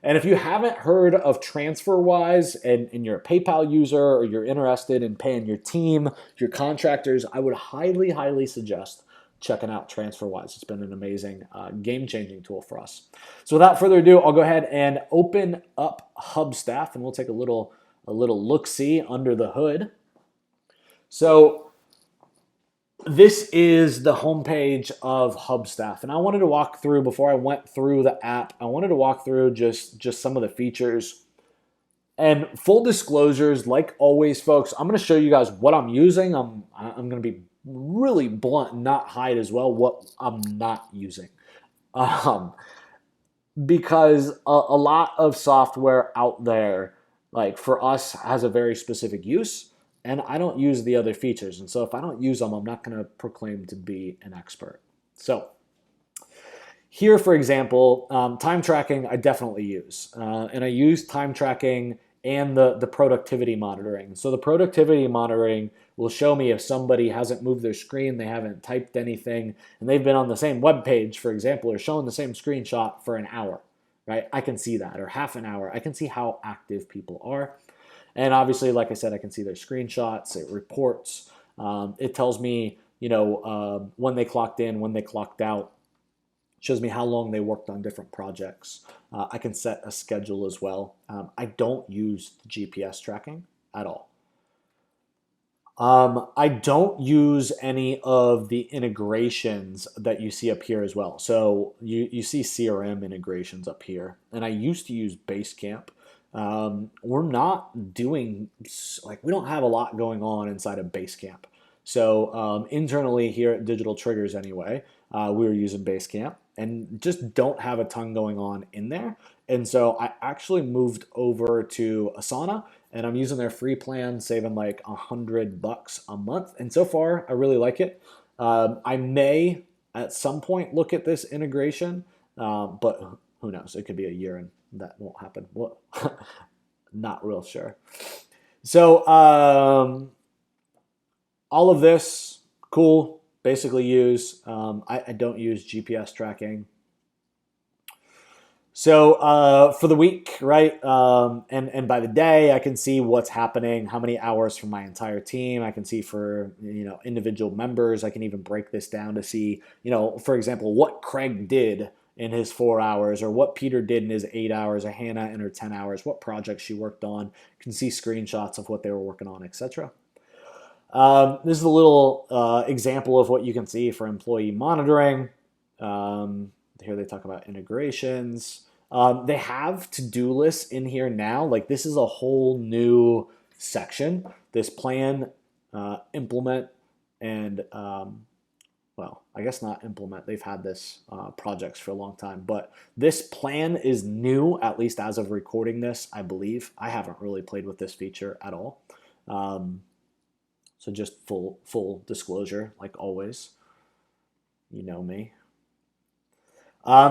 And if you haven't heard of TransferWise and you're a PayPal user, or you're interested in paying your team, your contractors, I would highly, highly suggest checking out TransferWise. It's been an amazing, game-changing tool for us. So without further ado, I'll go ahead and open up Hubstaff, and we'll take a little look-see under the hood. So this is the homepage of Hubstaff, and I wanted to walk through, before I went through the app, I wanted to walk through just some of the features. And full disclosures, like always, folks, I'm going to show you guys what I'm using. I'm going to be really blunt and not hide as well what I'm not using. Because a lot of software out there, like for us, has a very specific use, and I don't use the other features. And so if I don't use them, I'm not going to proclaim to be an expert. So here, for example, time tracking I definitely use. And I use time tracking and the productivity monitoring. So the productivity monitoring will show me if somebody hasn't moved their screen, they haven't typed anything, and they've been on the same web page, for example, or showing the same screenshot for an hour, right? I can see that, or half an hour. I can see how active people are. And obviously, like I said, I can see their screenshots, it reports. It tells me, when they clocked in, when they clocked out. It shows me how long they worked on different projects. I can set a schedule as well. I don't use GPS tracking at all. I don't use any of the integrations that you see up here as well. So you see CRM integrations up here, and I used to use Basecamp. We're not doing, we don't have a lot going on inside of Basecamp. So internally here at Digital Triggers anyway, we were using Basecamp and just don't have a ton going on in there. And so I actually moved over to Asana, and I'm using their free plan, saving like $100 a month. And so far, I really like it. I may at some point look at this integration, but who knows? It could be a year and that won't happen. Well, not real sure. So all of this, cool, basically use. I don't use GPS tracking. So for the week, right, and by the day, I can see what's happening, how many hours for my entire team. I can see for individual members. I can even break this down to see, for example, what Craig did in his 4 hours, or what Peter did in his 8 hours, or Hannah in her 10 hours, what projects she worked on. You can see screenshots of what they were working on, etc. This is a little example of what you can see for employee monitoring. Here they talk about integrations. They have to-do lists in here now. Like, this is a whole new section. This plan, implement, and well, I guess not implement. They've had this projects for a long time, but this plan is new, at least as of recording this, I believe. I haven't really played with this feature at all. So just full disclosure, like always. You know me.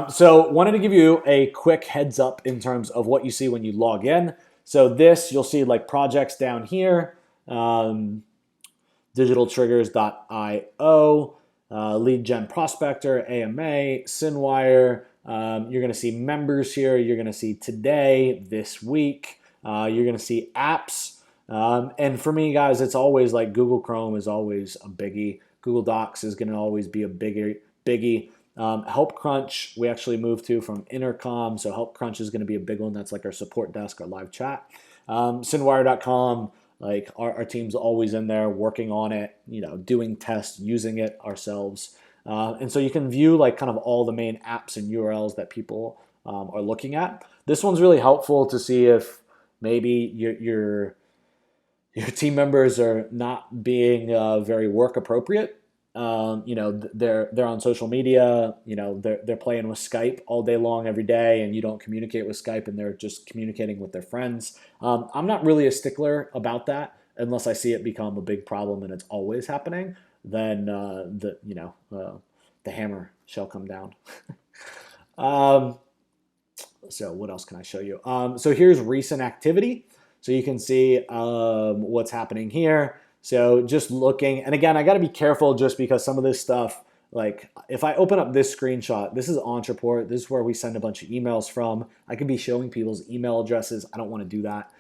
So wanted to give you a quick heads up in terms of what you see when you log in. So this, you'll see like projects down here, digitaltriggers.io, lead gen prospector, AMA, Sinwire. You're going to see members here. You're going to see today, this week. You're going to see apps. And for me, guys, it's always like Google Chrome is always a biggie. Google Docs is going to always be a biggie. Help Crunch, we actually moved to from Intercom, so Help Crunch is going to be a big one. That's like our support desk, our live chat. Sinwire.com, like our team's always in there working on it, doing tests, using it ourselves. And so you can view like kind of all the main apps and URLs that people are looking at. This one's really helpful to see if maybe your team members are not being very work appropriate. they're on social media, they're playing with Skype all day long every day, and you don't communicate with Skype, and they're just communicating with their friends. I'm not really a stickler about that unless I see it become a big problem and it's always happening. Then the hammer shall come down. um, so what else can I show you? So here's recent activity. So you can see what's happening here. So just looking, and again, I got to be careful just because some of this stuff, like if I open up this screenshot, this is Entreport. This is where we send a bunch of emails from. I could be showing people's email addresses. I don't want to do that.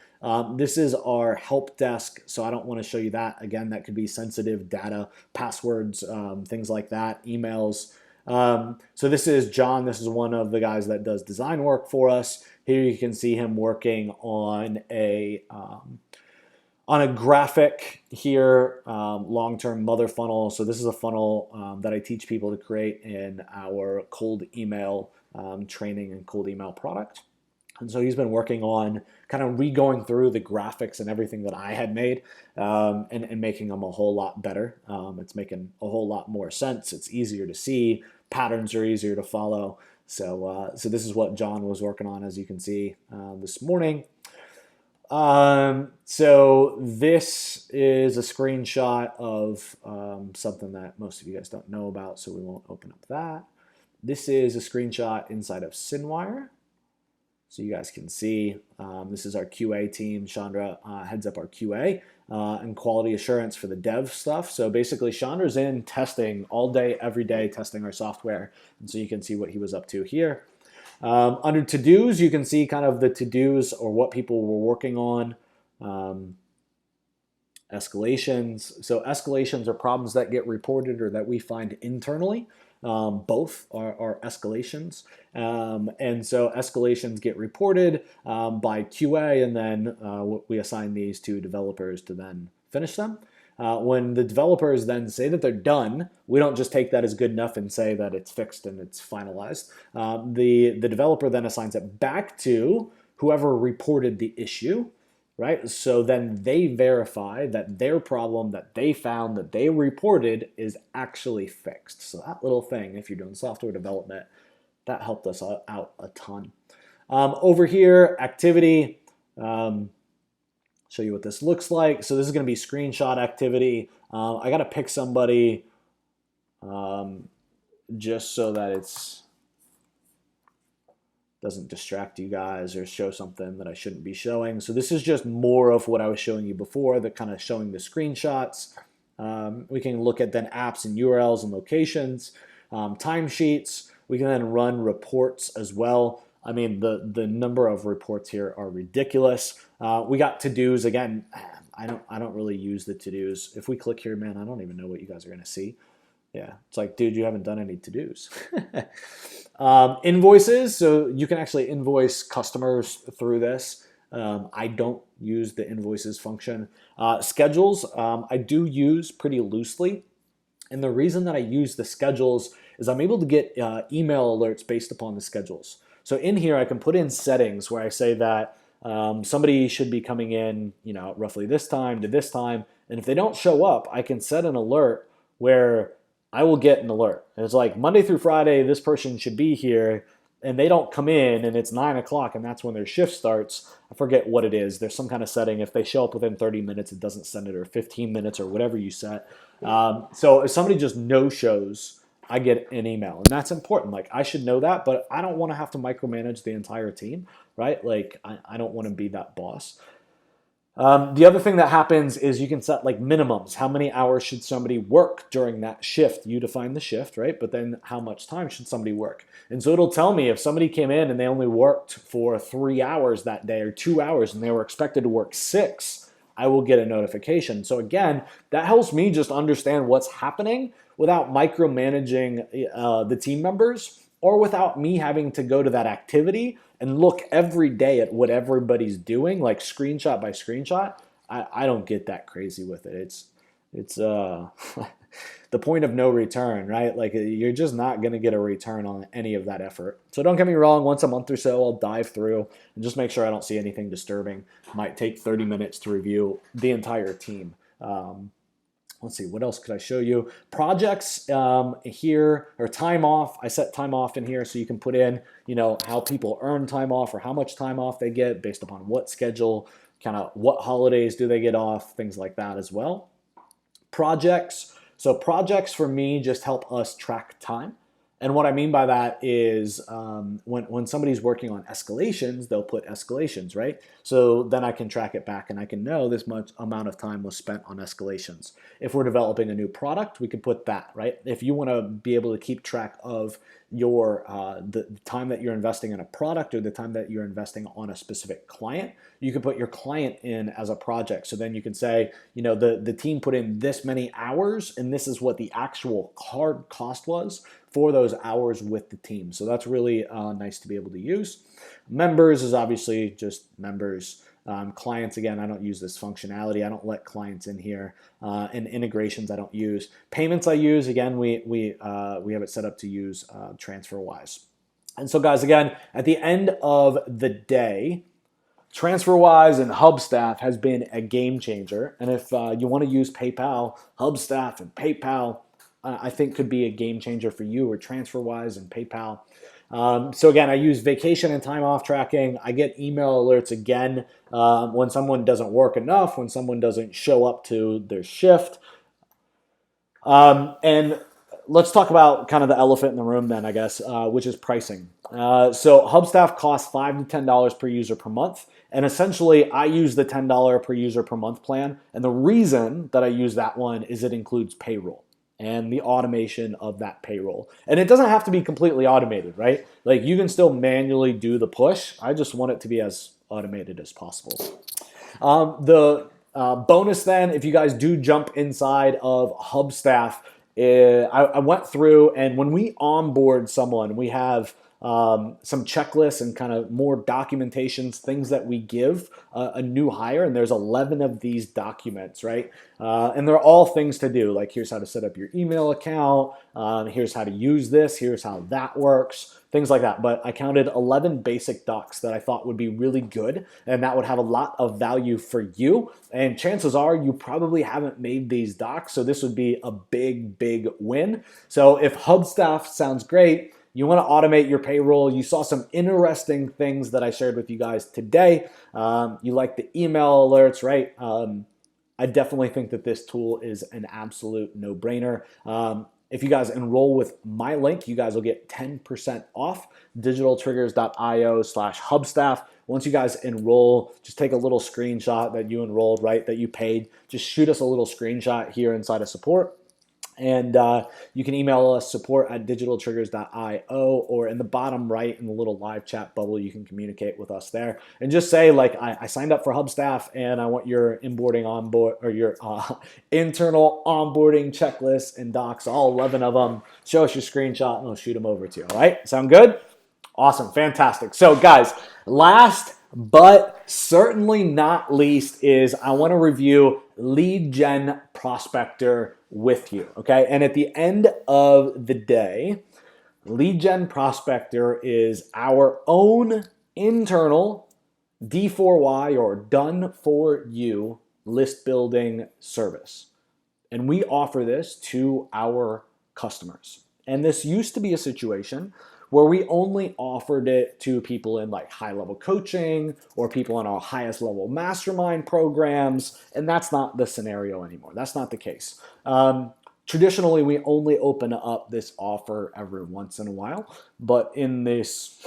This is our help desk, so I don't want to show you that. Again, that could be sensitive data, passwords, things like that, emails. So this is John. This is one of the guys that does design work for us. Here you can see him working on a graphic here, long-term mother funnel. So this is a funnel that I teach people to create in our cold email training and cold email product. And so he's been working on kind of re-going through the graphics and everything that I had made and making them a whole lot better. It's making a whole lot more sense. It's easier to see. Patterns are easier to follow. So this is what John was working on, as you can see this morning. So this is a screenshot of something that most of you guys don't know about, so we won't open up that. This is a screenshot inside of Synwire. So you guys can see this is our QA team. Chandra heads up our QA and quality assurance for the dev stuff. So basically Chandra's in testing all day, every day, testing our software. And so you can see what he was up to here. Under to-dos, you can see kind of the to-dos or what people were working on. Escalations. So escalations are problems that get reported or that we find internally. Both are escalations. And so escalations get reported by QA, and then we assign these to developers to then finish them. When the developers then say that they're done, we don't just take that as good enough and say that it's fixed and it's finalized. The developer then assigns it back to whoever reported the issue, right? So then they verify that their problem that they found, that they reported, is actually fixed. So that little thing, if you're doing software development, that helped us out a ton. Over here, activity. Show you what this looks like. So this is going to be screenshot activity. I got to pick somebody just so that it's doesn't distract you guys or show something that I shouldn't be showing. So this is just more of what I was showing you before, the kind of showing the screenshots. We can look at then apps and URLs and locations, timesheets. We can then run reports as well. I mean, the number of reports here are ridiculous. We got to-dos. Again, I don't really use the to-dos. If we click here, man, I don't even know what you guys are going to see. Yeah, it's like, dude, you haven't done any to-dos. Invoices, so you can actually invoice customers through this. I don't use the invoices function. Schedules, I do use pretty loosely. And the reason that I use the schedules is I'm able to get email alerts based upon the schedules. So in here, I can put in settings where I say that somebody should be coming in, roughly this time to this time. And if they don't show up, I can set an alert where I will get an alert. And it's like Monday through Friday, this person should be here, and they don't come in, and it's 9 o'clock, and that's when their shift starts. I forget what it is. There's some kind of setting. If they show up within 30 minutes, it doesn't send it, or 15 minutes, or whatever you set. So if somebody just no-shows, I get an email, and that's important. Like, I should know that, but I don't want to have to micromanage the entire team, right? Like, I don't want to be that boss. The other thing that happens is you can set like minimums. How many hours should somebody work during that shift? You define the shift, right? But then how much time should somebody work? And so it'll tell me if somebody came in and they only worked for 3 hours that day or 2 hours and they were expected to work 6, I will get a notification. So again, that helps me just understand what's happening without micromanaging the team members, or without me having to go to that activity and look every day at what everybody's doing, like screenshot by screenshot. I don't get that crazy with it. It's the point of no return, right? Like, you're just not going to get a return on any of that effort. So don't get me wrong, once a month or so, I'll dive through and just make sure I don't see anything disturbing. Might take 30 minutes to review the entire team. let's see, what else could I show you? Projects here, or time off. I set time off in here so you can put in, how people earn time off or how much time off they get based upon what schedule, kind of what holidays do they get off, things like that as well. Projects. So projects for me just help us track time. And what I mean by that is when somebody's working on escalations, they'll put escalations, right? So then I can track it back and I can know this much amount of time was spent on escalations. If we're developing a new product, we can put that, right? If you want to be able to keep track of your the time that you're investing in a product or the time that you're investing on a specific client, you can put your client in as a project. So then you can say, the team put in this many hours and this is what the actual hard cost was for those hours with the team. So that's really nice to be able to use. Members is obviously just members. Clients, again, I don't use this functionality. I don't let clients in here. And integrations I don't use. Payments I use, again, we have it set up to use TransferWise. And so guys, again, at the end of the day, TransferWise and Hubstaff has been a game changer. And if you want to use PayPal, Hubstaff and PayPal, I think could be a game changer for you, or TransferWise and PayPal. So again, I use vacation and time off tracking. I get email alerts again when someone doesn't work enough, when someone doesn't show up to their shift. And let's talk about kind of the elephant in the room then, I guess, which is pricing. So Hubstaff costs $5 to $10 per user per month. And essentially, I use the $10 per user per month plan. And the reason that I use that one is it includes payroll and the automation of that payroll. And it doesn't have to be completely automated, right? Like you can still manually do the push. I just want it to be as automated as possible. The bonus then, if you guys do jump inside of Hubstaff, I went through, and when we onboard someone, we have some checklists and kind of more documentations, things that we give a new hire, and there's 11 of these documents, right? And they're all things to do, like here's how to set up your email account, here's how to use this, here's how that works, things like that. But I counted 11 basic docs that I thought would be really good, and that would have a lot of value for you. And chances are you probably haven't made these docs, so this would be a big, big win. So if Hubstaff sounds great, you want to automate your payroll. You saw some interesting things that I shared with you guys today. You like the email alerts, right? I definitely think that this tool is an absolute no-brainer. If you guys enroll with my link, you guys will get 10% off, digitaltriggers.io/Hubstaff. Once you guys enroll, just take a little screenshot that you enrolled, right, that you paid. Just shoot us a little screenshot here inside of support. And you can email us support@digitaltriggers.io, or in the bottom right in the little live chat bubble, you can communicate with us there. And just say, like, I signed up for Hubstaff and I want your your internal onboarding checklists and docs, all 11 of them. Show us your screenshot and we'll shoot them over to you. All right? Sound good? Awesome. Fantastic. So, guys, last but certainly not least is I want to review Lead Gen Prospector with you, okay? And at the end of the day, Lead Gen Prospector is our own internal D4Y, or done for you, list building service. And we offer this to our customers. And this used to be a situation where we only offered it to people in like high-level coaching or people in our highest level mastermind programs, and that's not the scenario anymore. That's not the case. Traditionally, we only open up this offer every once in a while, but in this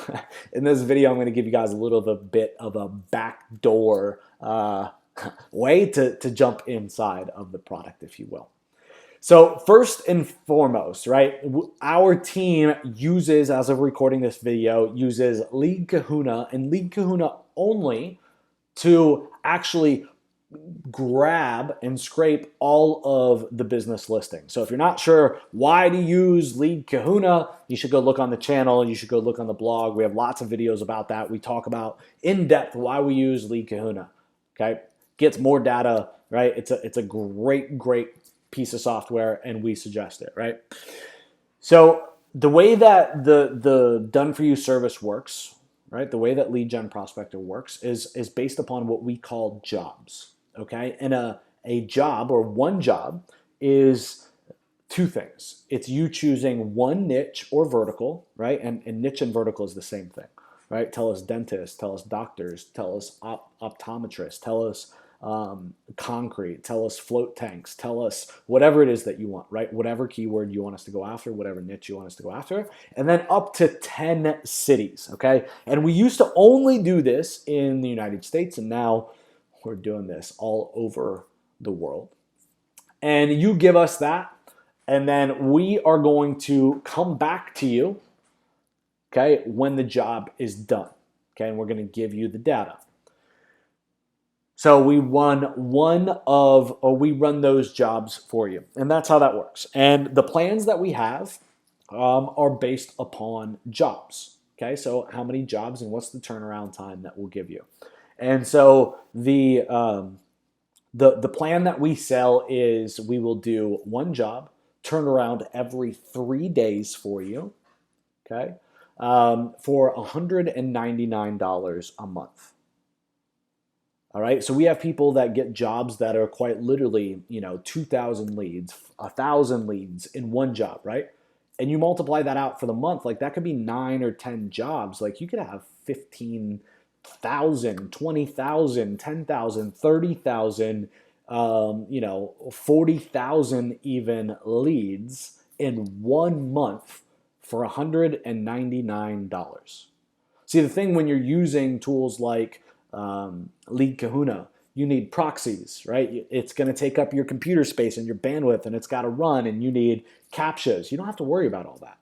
video, I'm going to give you guys a little bit of a backdoor way to jump inside of the product, if you will. So first and foremost, right, our team uses, as of recording this video, uses Lead Kahuna and Lead Kahuna only to actually grab and scrape all of the business listings. So if you're not sure why to use Lead Kahuna, you should go look on the channel. You should go look on the blog. We have lots of videos about that. We talk about in depth why we use Lead Kahuna. Okay, gets more data, right? It's a great piece of software, and we suggest it, right? So the way that the done for you service works, right? The way that Lead Gen Prospector works is based upon what we call jobs, okay? And a job, or one job, is two things. It's you choosing one niche or vertical, right? And niche and vertical is the same thing, right? Tell us dentists, tell us doctors, tell us optometrists, tell us concrete, tell us float tanks, tell us whatever it is that you want, right? Whatever keyword you want us to go after, whatever niche you want us to go after, and then up to 10 cities, okay? And we used to only do this in the United States, and now we're doing this all over the world. And you give us that, and then we are going to come back to you, okay, when the job is done, okay? And we're going to give you the data. So we run those jobs for you, and that's how that works. And the plans that we have are based upon jobs. Okay, so how many jobs and what's the turnaround time that we'll give you? And so the plan that we sell is we will do one job, turn around every 3 days for you. Okay, for $199 a month. All right, so we have people that get jobs that are quite literally, 2,000 leads, 1,000 leads in one job, right? And you multiply that out for the month, like that could be 9 or 10 jobs. Like you could have 15,000, 20,000, 10,000, 30,000, 40,000 even leads in 1 month for $199. See, the thing when you're using tools like Lead Kahuna, you need proxies, right? It's going to take up your computer space and your bandwidth, and it's got to run, and you need CAPTCHAs. You don't have to worry about all that,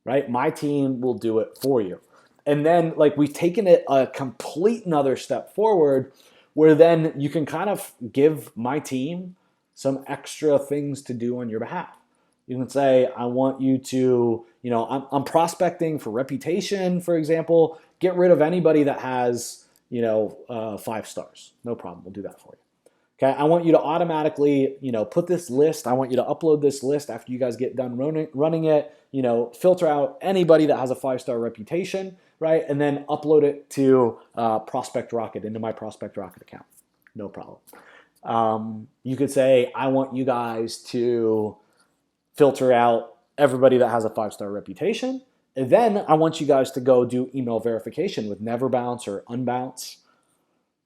right? My team will do it for you. And then we've taken it a complete another step forward where then you can kind of give my team some extra things to do on your behalf. You can say, I want you to, I'm prospecting for reputation, for example. Get rid of anybody that has 5 stars. No problem. We'll do that for you. Okay. I want you to automatically, put this list. I want you to upload this list after you guys get done running it, filter out anybody that has a 5-star reputation, right? And then upload it to Prospect Rocket into my Prospect Rocket account. No problem. You could say, I want you guys to filter out everybody that has a 5-star reputation. And then I want you guys to go do email verification with never bounce or unbounce.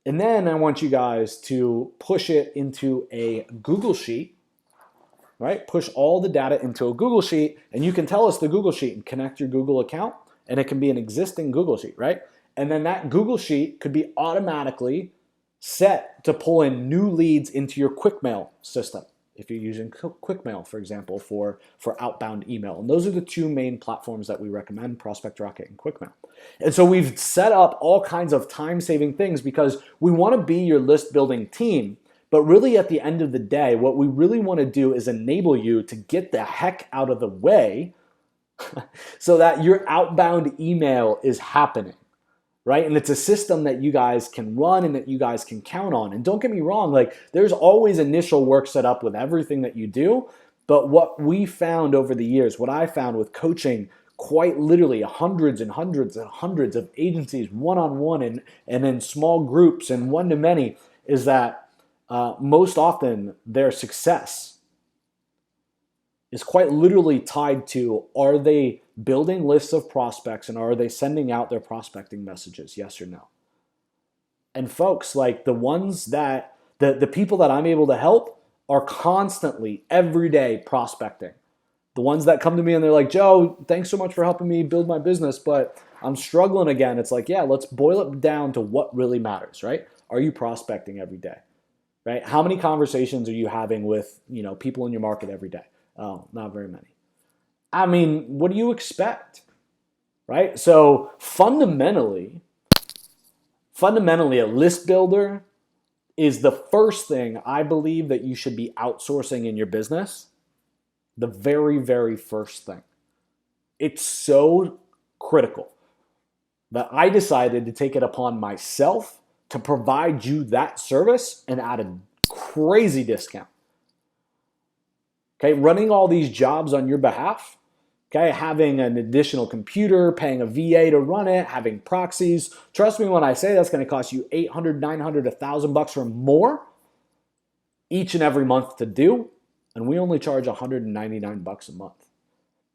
And then I want you guys to push it into a Google Sheet, right? Push all the data into a Google Sheet, and you can tell us the Google Sheet and connect your Google account, and it can be an existing Google Sheet, right? And then that Google Sheet could be automatically set to pull in new leads into your QuickMail system. If you're using QuickMail, for example, for outbound email. And those are the two main platforms that we recommend, Prospect Rocket and QuickMail. And so we've set up all kinds of time-saving things because we want to be your list-building team. But really at the end of the day, what we really want to do is enable you to get the heck out of the way so that your outbound email is happening. Right? And it's a system that you guys can run and that you guys can count on. And don't get me wrong, there's always initial work set up with everything that you do. But what we found over the years, what I found with coaching quite literally hundreds and hundreds and hundreds of agencies one-on-one and in small groups and one-to-many is that most often their success is quite literally tied to, are they building lists of prospects and are they sending out their prospecting messages, yes or no? And folks, the ones that, the people that I'm able to help are constantly, every day prospecting. The ones that come to me and they're like, Joe, thanks so much for helping me build my business, but I'm struggling again. It's yeah, let's boil it down to what really matters, right? Are you prospecting every day, right? How many conversations are you having with, people in your market every day? Oh, not very many. I mean, what do you expect, right? So fundamentally, a list builder is the first thing I believe that you should be outsourcing in your business. The very, very first thing. It's so critical that I decided to take it upon myself to provide you that service and at a crazy discount. Okay, running all these jobs on your behalf, okay, having an additional computer, paying a VA to run it, having proxies. Trust me when I say that's going to cost you $800, $900, $1,000 or more each and every month to do. and we only charge $199 a month.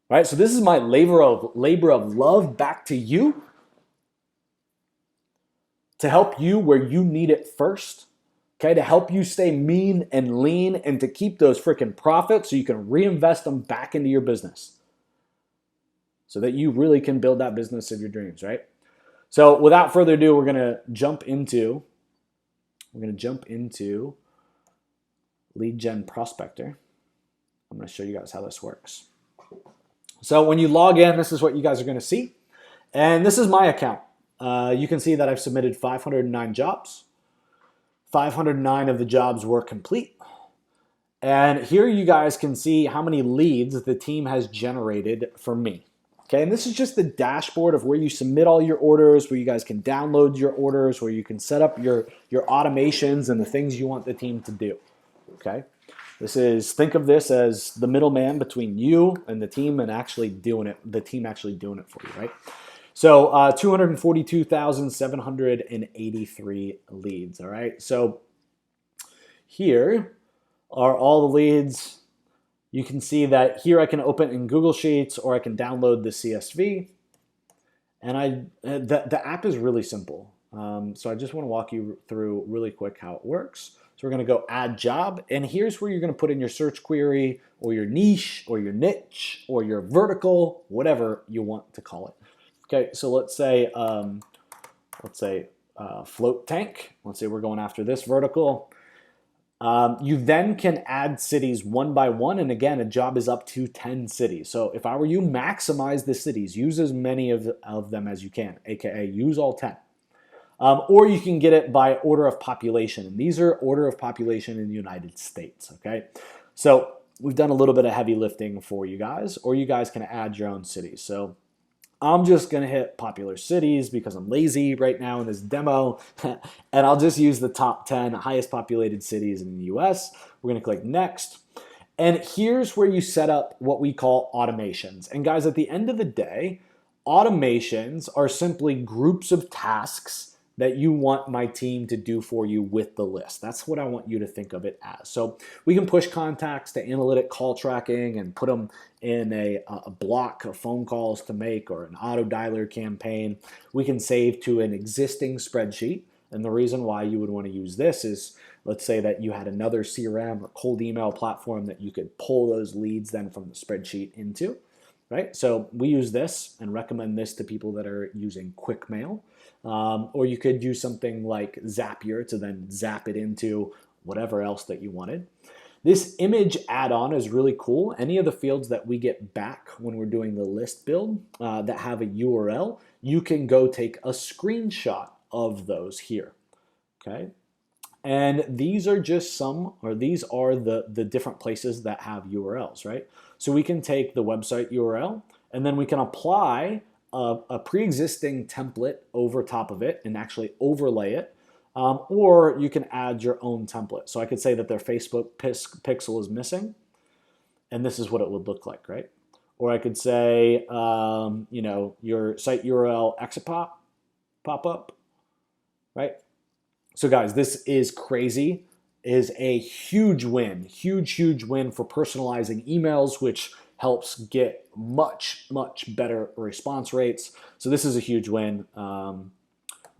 Right? So this is my labor of love back to you to help you where you need it first. Okay, to help you stay mean and lean and to keep those freaking profits so you can reinvest them back into your business so that you really can build that business of your dreams, right? So without further ado, we're going to jump into Lead Gen Prospector. I'm going to show you guys how this works. So when you log in, this is what you guys are going to see. And this is my account. You can see that I've submitted 509 jobs. 509 of the jobs were complete. And here you guys can see how many leads the team has generated for me. Okay, and this is just the dashboard of where you submit all your orders, where you guys can download your orders, where you can set up your automations and the things you want the team to do. Okay, think of this as the middleman between you and the team and actually doing it, the team actually doing it for you, right? So 242,783 leads, all right? So here are all the leads. You can see that here I can open in Google Sheets or I can download the CSV. And the app is really simple. So I just want to walk you through really quick how it works. So we're going to go add job, and here's where you're going to put in your search query or your niche or your niche or your vertical, whatever you want to call it. Okay, so let's say float tank. Let's say we're going after this vertical. You then can add cities one by one, and again, a job is up to 10 cities. So if I were you, maximize the cities. Use as many of them as you can, aka use all 10. Or you can get it by order of population. And these are order of population in the United States, okay? So we've done a little bit of heavy lifting for you guys, or you guys can add your own cities. So I'm just going to hit popular cities because I'm lazy right now in this demo. And I'll just use the top 10 highest populated cities in the US. We're going to click next. And here's where you set up what we call automations. And guys, at the end of the day, automations are simply groups of tasks that you want my team to do for you with the list. That's what I want you to think of it as. So we can push contacts to analytic call tracking and put them in a block of phone calls to make or an auto dialer campaign. We can save to an existing spreadsheet. And the reason why you would want to use this is, let's say that you had another CRM or cold email platform that you could pull those leads then from the spreadsheet into, right? So we use this and recommend this to people that are using quick mail. Or you could use something like Zapier to then zap it into whatever else that you wanted. This image add-on is really cool. Any of the fields that we get back when we're doing the list build that have a URL, you can go take a screenshot of those here, okay? And these are just these are the different places that have URLs, right? So we can take the website URL and then we can apply a pre-existing template over top of it and actually overlay it, or you can add your own template. So I could say that their Facebook pixel is missing, and this is what it would look like, right? Or I could say, your site URL exit pop up, right? So guys, this is crazy. It is a huge win for personalizing emails, which helps get much better response rates. So this is a huge win. We'll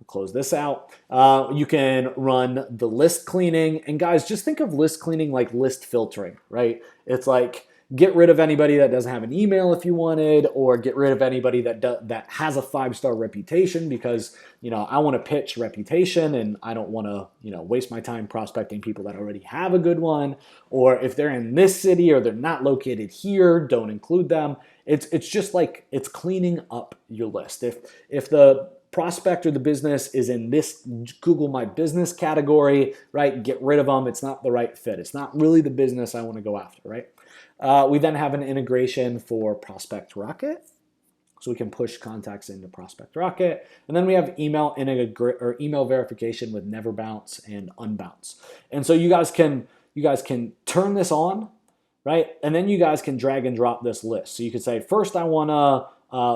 close this out. You can run the list cleaning. And guys, just think of list cleaning like list filtering, right? It's like get rid of anybody that doesn't have an email if you wanted, or get rid of anybody that has a 5-star reputation because, I want to pitch reputation and I don't want to, waste my time prospecting people that already have a good one. Or if they're in this city or they're not located here, don't include them. It's just like it's cleaning up your list. If the prospect or the business is in this Google My Business category, right, get rid of them. It's not the right fit. It's not really the business I want to go after, right? We then have an integration for Prospect Rocket. So we can push contacts into Prospect Rocket. And then we have email verification with never bounce and unbounce. And so you guys can turn this on, right? And then you guys can drag and drop this list. So you could say, first I want to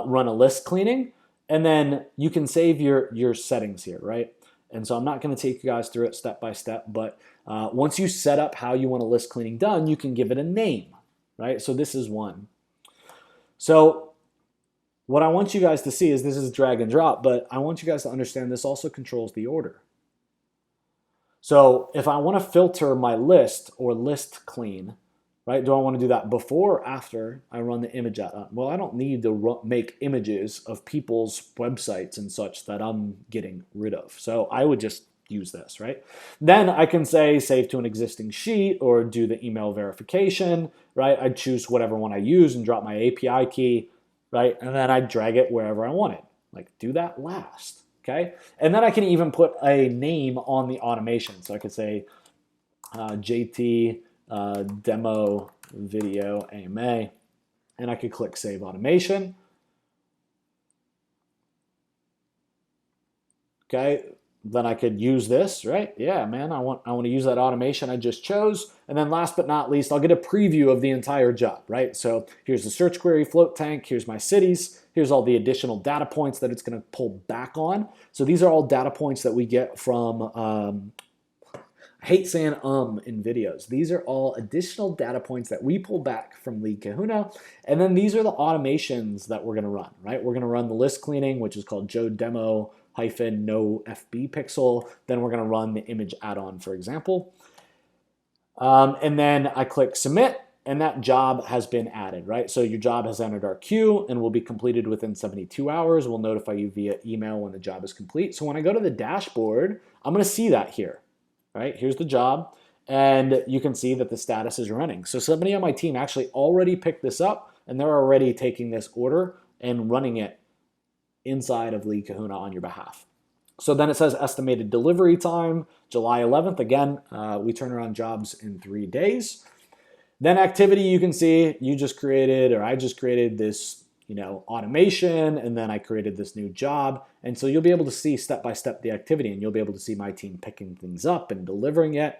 run a list cleaning, and then you can save your settings here, right? And so I'm not going to take you guys through it step by step, but Once you set up how you want a list cleaning done, you can give it a name, right? So this is one. So what I want you guys to see is this is drag and drop, but I want you guys to understand this also controls the order. So if I want to filter my list or list clean, right? Do I want to do that before or after I run the image add-on? Well, I don't need to make images of people's websites and such that I'm getting rid of. So I would just use this, right? Then I can say save to an existing sheet or do the email verification, right? I'd choose whatever one I use and drop my API key, right? And then I drag it wherever I want it. Like do that last. Okay, and then I can even put a name on the automation. So I could say JT demo video AMA, and I could click Save Automation. Okay, then I could use this, right? Yeah, man, I want to use that automation I just chose. And then last but not least, I'll get a preview of the entire job, right? So here's the search query float tank, here's my cities, here's all the additional data points that it's going to pull back on. So these are all data points that we get from, I hate saying in videos. These are all additional data points that we pull back from Lead Kahuna. And then these are the automations that we're going to run, right? We're going to run the list cleaning, which is called Joe Demo -no FB pixel. Then we're going to run the image add-on, for example. And then I click submit, and that job has been added, right? So your job has entered our queue and will be completed within 72 hours. We'll notify you via email when the job is complete. So when I go to the dashboard, I'm going to see that here, right? Here's the job, and you can see that the status is running. So somebody on my team actually already picked this up, and they're already taking this order and running it inside of Lead Kahuna on your behalf. So then it says estimated delivery time, July 11th. Again, we turn around jobs in 3 days. Then activity, you can see you just created, or I just created this, automation, and then I created this new job. And so you'll be able to see step by step the activity, and you'll be able to see my team picking things up and delivering it.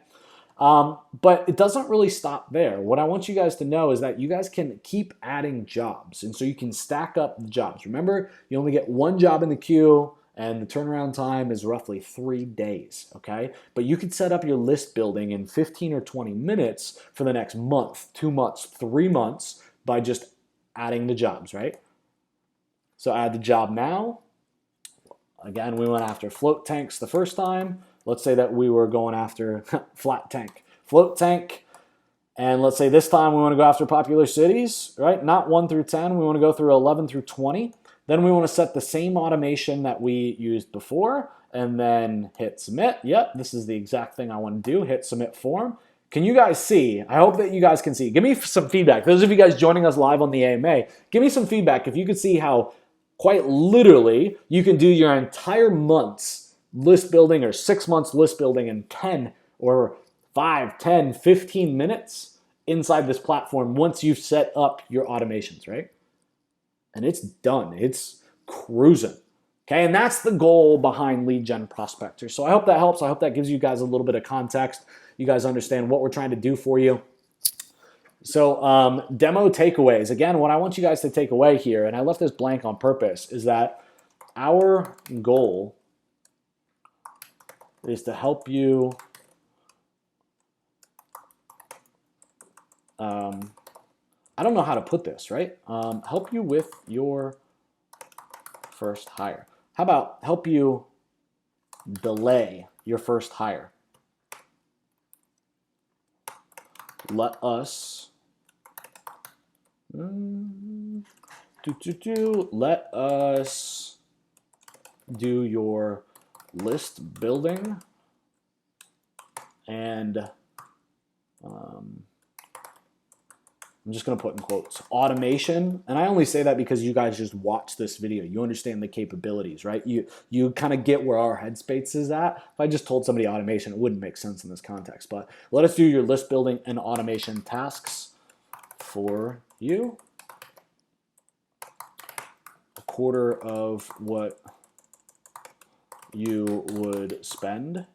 But it doesn't really stop there. What I want you guys to know is that you guys can keep adding jobs, and so you can stack up the jobs. Remember, you only get one job in the queue, and the turnaround time is roughly 3 days, okay? But you could set up your list building in 15 or 20 minutes for the next month, 2 months, 3 months by just adding the jobs, right? So add the job now. Again, we went after float tanks the first time. Let's say that we were going after flat tank, float tank. And let's say this time we want to go after popular cities, right? Not 1 through 10. We want to go through 11 through 20. Then we want to set the same automation that we used before and then hit submit. Yep, this is the exact thing I want to do. Hit submit form. Can you guys see? I hope that you guys can see. Give me some feedback. Those of you guys joining us live on the AMA, give me some feedback if you could see how quite literally you can do your entire month's list building or 6 months list building in 10 or 5, 10, 15 minutes inside this platform once you've set up your automations, right? And it's done. It's cruising. Okay, and that's the goal behind Lead Gen Prospector. So I hope that helps. I hope that gives you guys a little bit of context. You guys understand what we're trying to do for you. So demo takeaways. Again, what I want you guys to take away here, and I left this blank on purpose, is that our goal is to help you I don't know how to put this, right? Help you with your first hire. How about help you delay your first hire? Let us let us do your list building and I'm just going to put in quotes, automation. And I only say that because you guys just watch this video. You understand the capabilities, right? You kind of get where our headspace is at. If I just told somebody automation, it wouldn't make sense in this context. But let us do your list building and automation tasks for you. A quarter of what you would spend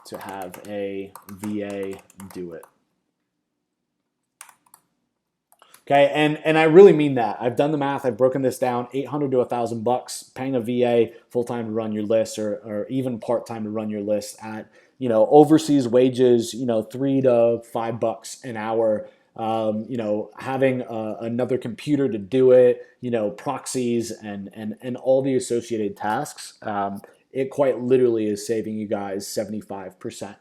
to have a VA do it. Okay, and I really mean that. I've done the math. I've broken this down: $800 to $1,000 paying a VA full time to run your list, or even part time to run your list at overseas wages, $3 to $5 an hour. Having another computer to do it, proxies and all the associated tasks. It quite literally is saving you guys 75%.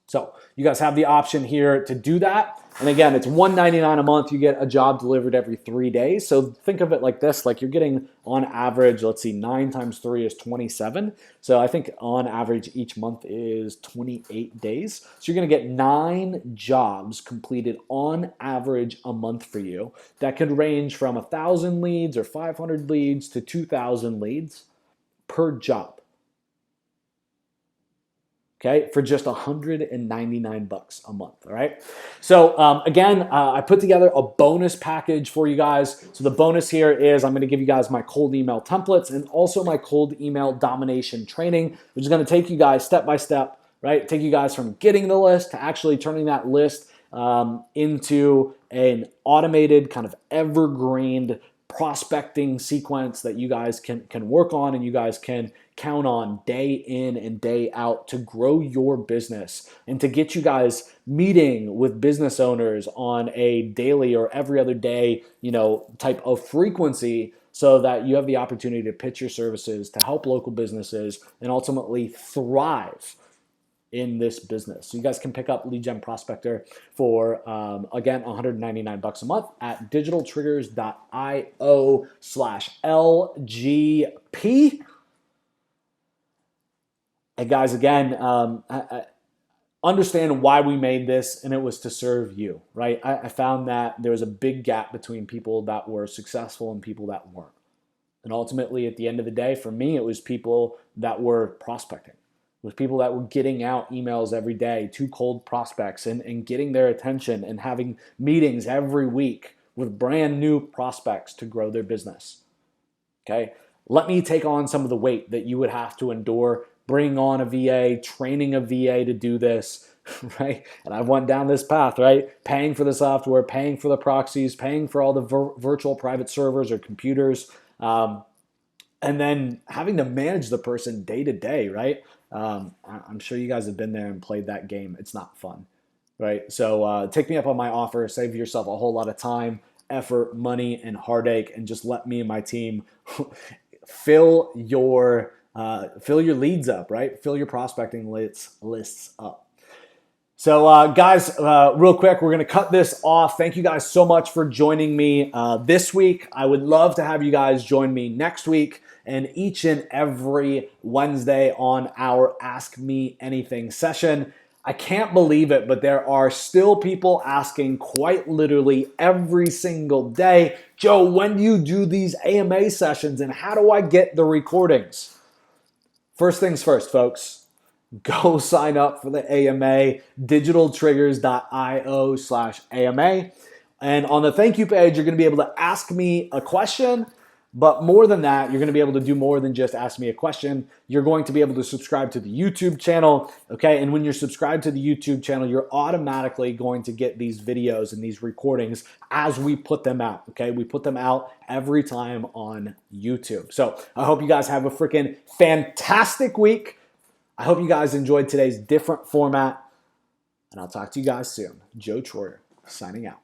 So you guys have the option here to do that. And again, it's $199 a month. You get a job delivered every 3 days. So think of it like this, like you're getting on average, let's see, 9 times 3 is 27. So I think on average each month is 28 days. So you're going to get 9 jobs completed on average a month for you. That could range from 1,000 leads or 500 leads to 2,000 leads per job. Okay, for just $199 a month, all right? So again, I put together a bonus package for you guys. So the bonus here is I'm gonna give you guys my cold email templates and also my cold email domination training, which is gonna take you guys step by step, right? Take you guys from getting the list to actually turning that list into an automated kind of evergreen prospecting sequence that you guys can work on and you guys can count on day in and day out to grow your business and to get you guys meeting with business owners on a daily or every other day, type of frequency so that you have the opportunity to pitch your services to help local businesses and ultimately thrive in this business. So you guys can pick up Lead Gen Prospector for, again, $199 a month at digitaltriggers.io/LGP. And guys, again, I understand why we made this, and it was to serve you, right? I found that there was a big gap between people that were successful and people that weren't. And ultimately, at the end of the day, for me, it was people that were prospecting. It was people that were getting out emails every day to cold prospects and getting their attention and having meetings every week with brand new prospects to grow their business. Okay? Let me take on some of the weight that you would have to endure bringing on a VA, training a VA to do this, right? And I went down this path, right? Paying for the software, paying for the proxies, paying for all the virtual private servers or computers, and then having to manage the person day to day, right? I'm sure you guys have been there and played that game. It's not fun, right? So take me up on my offer, save yourself a whole lot of time, effort, money, and heartache, and just let me and my team fill your leads up, right? Fill your prospecting lists up. So guys, real quick, we're going to cut this off. Thank you guys so much for joining me this week. I would love to have you guys join me next week and each and every Wednesday on our Ask Me Anything session. I can't believe it, but there are still people asking quite literally every single day, Joe, when do you do these AMA sessions and how do I get the recordings? First things first, folks. Go sign up for the AMA, digitaltriggers.io/AMA. And on the thank you page, you're going to be able to ask me a question. But more than that, you're going to be able to do more than just ask me a question. You're going to be able to subscribe to the YouTube channel, okay? And when you're subscribed to the YouTube channel, you're automatically going to get these videos and these recordings as we put them out, okay? We put them out every time on YouTube. So I hope you guys have a freaking fantastic week. I hope you guys enjoyed today's different format, and I'll talk to you guys soon. Joe Troyer, signing out.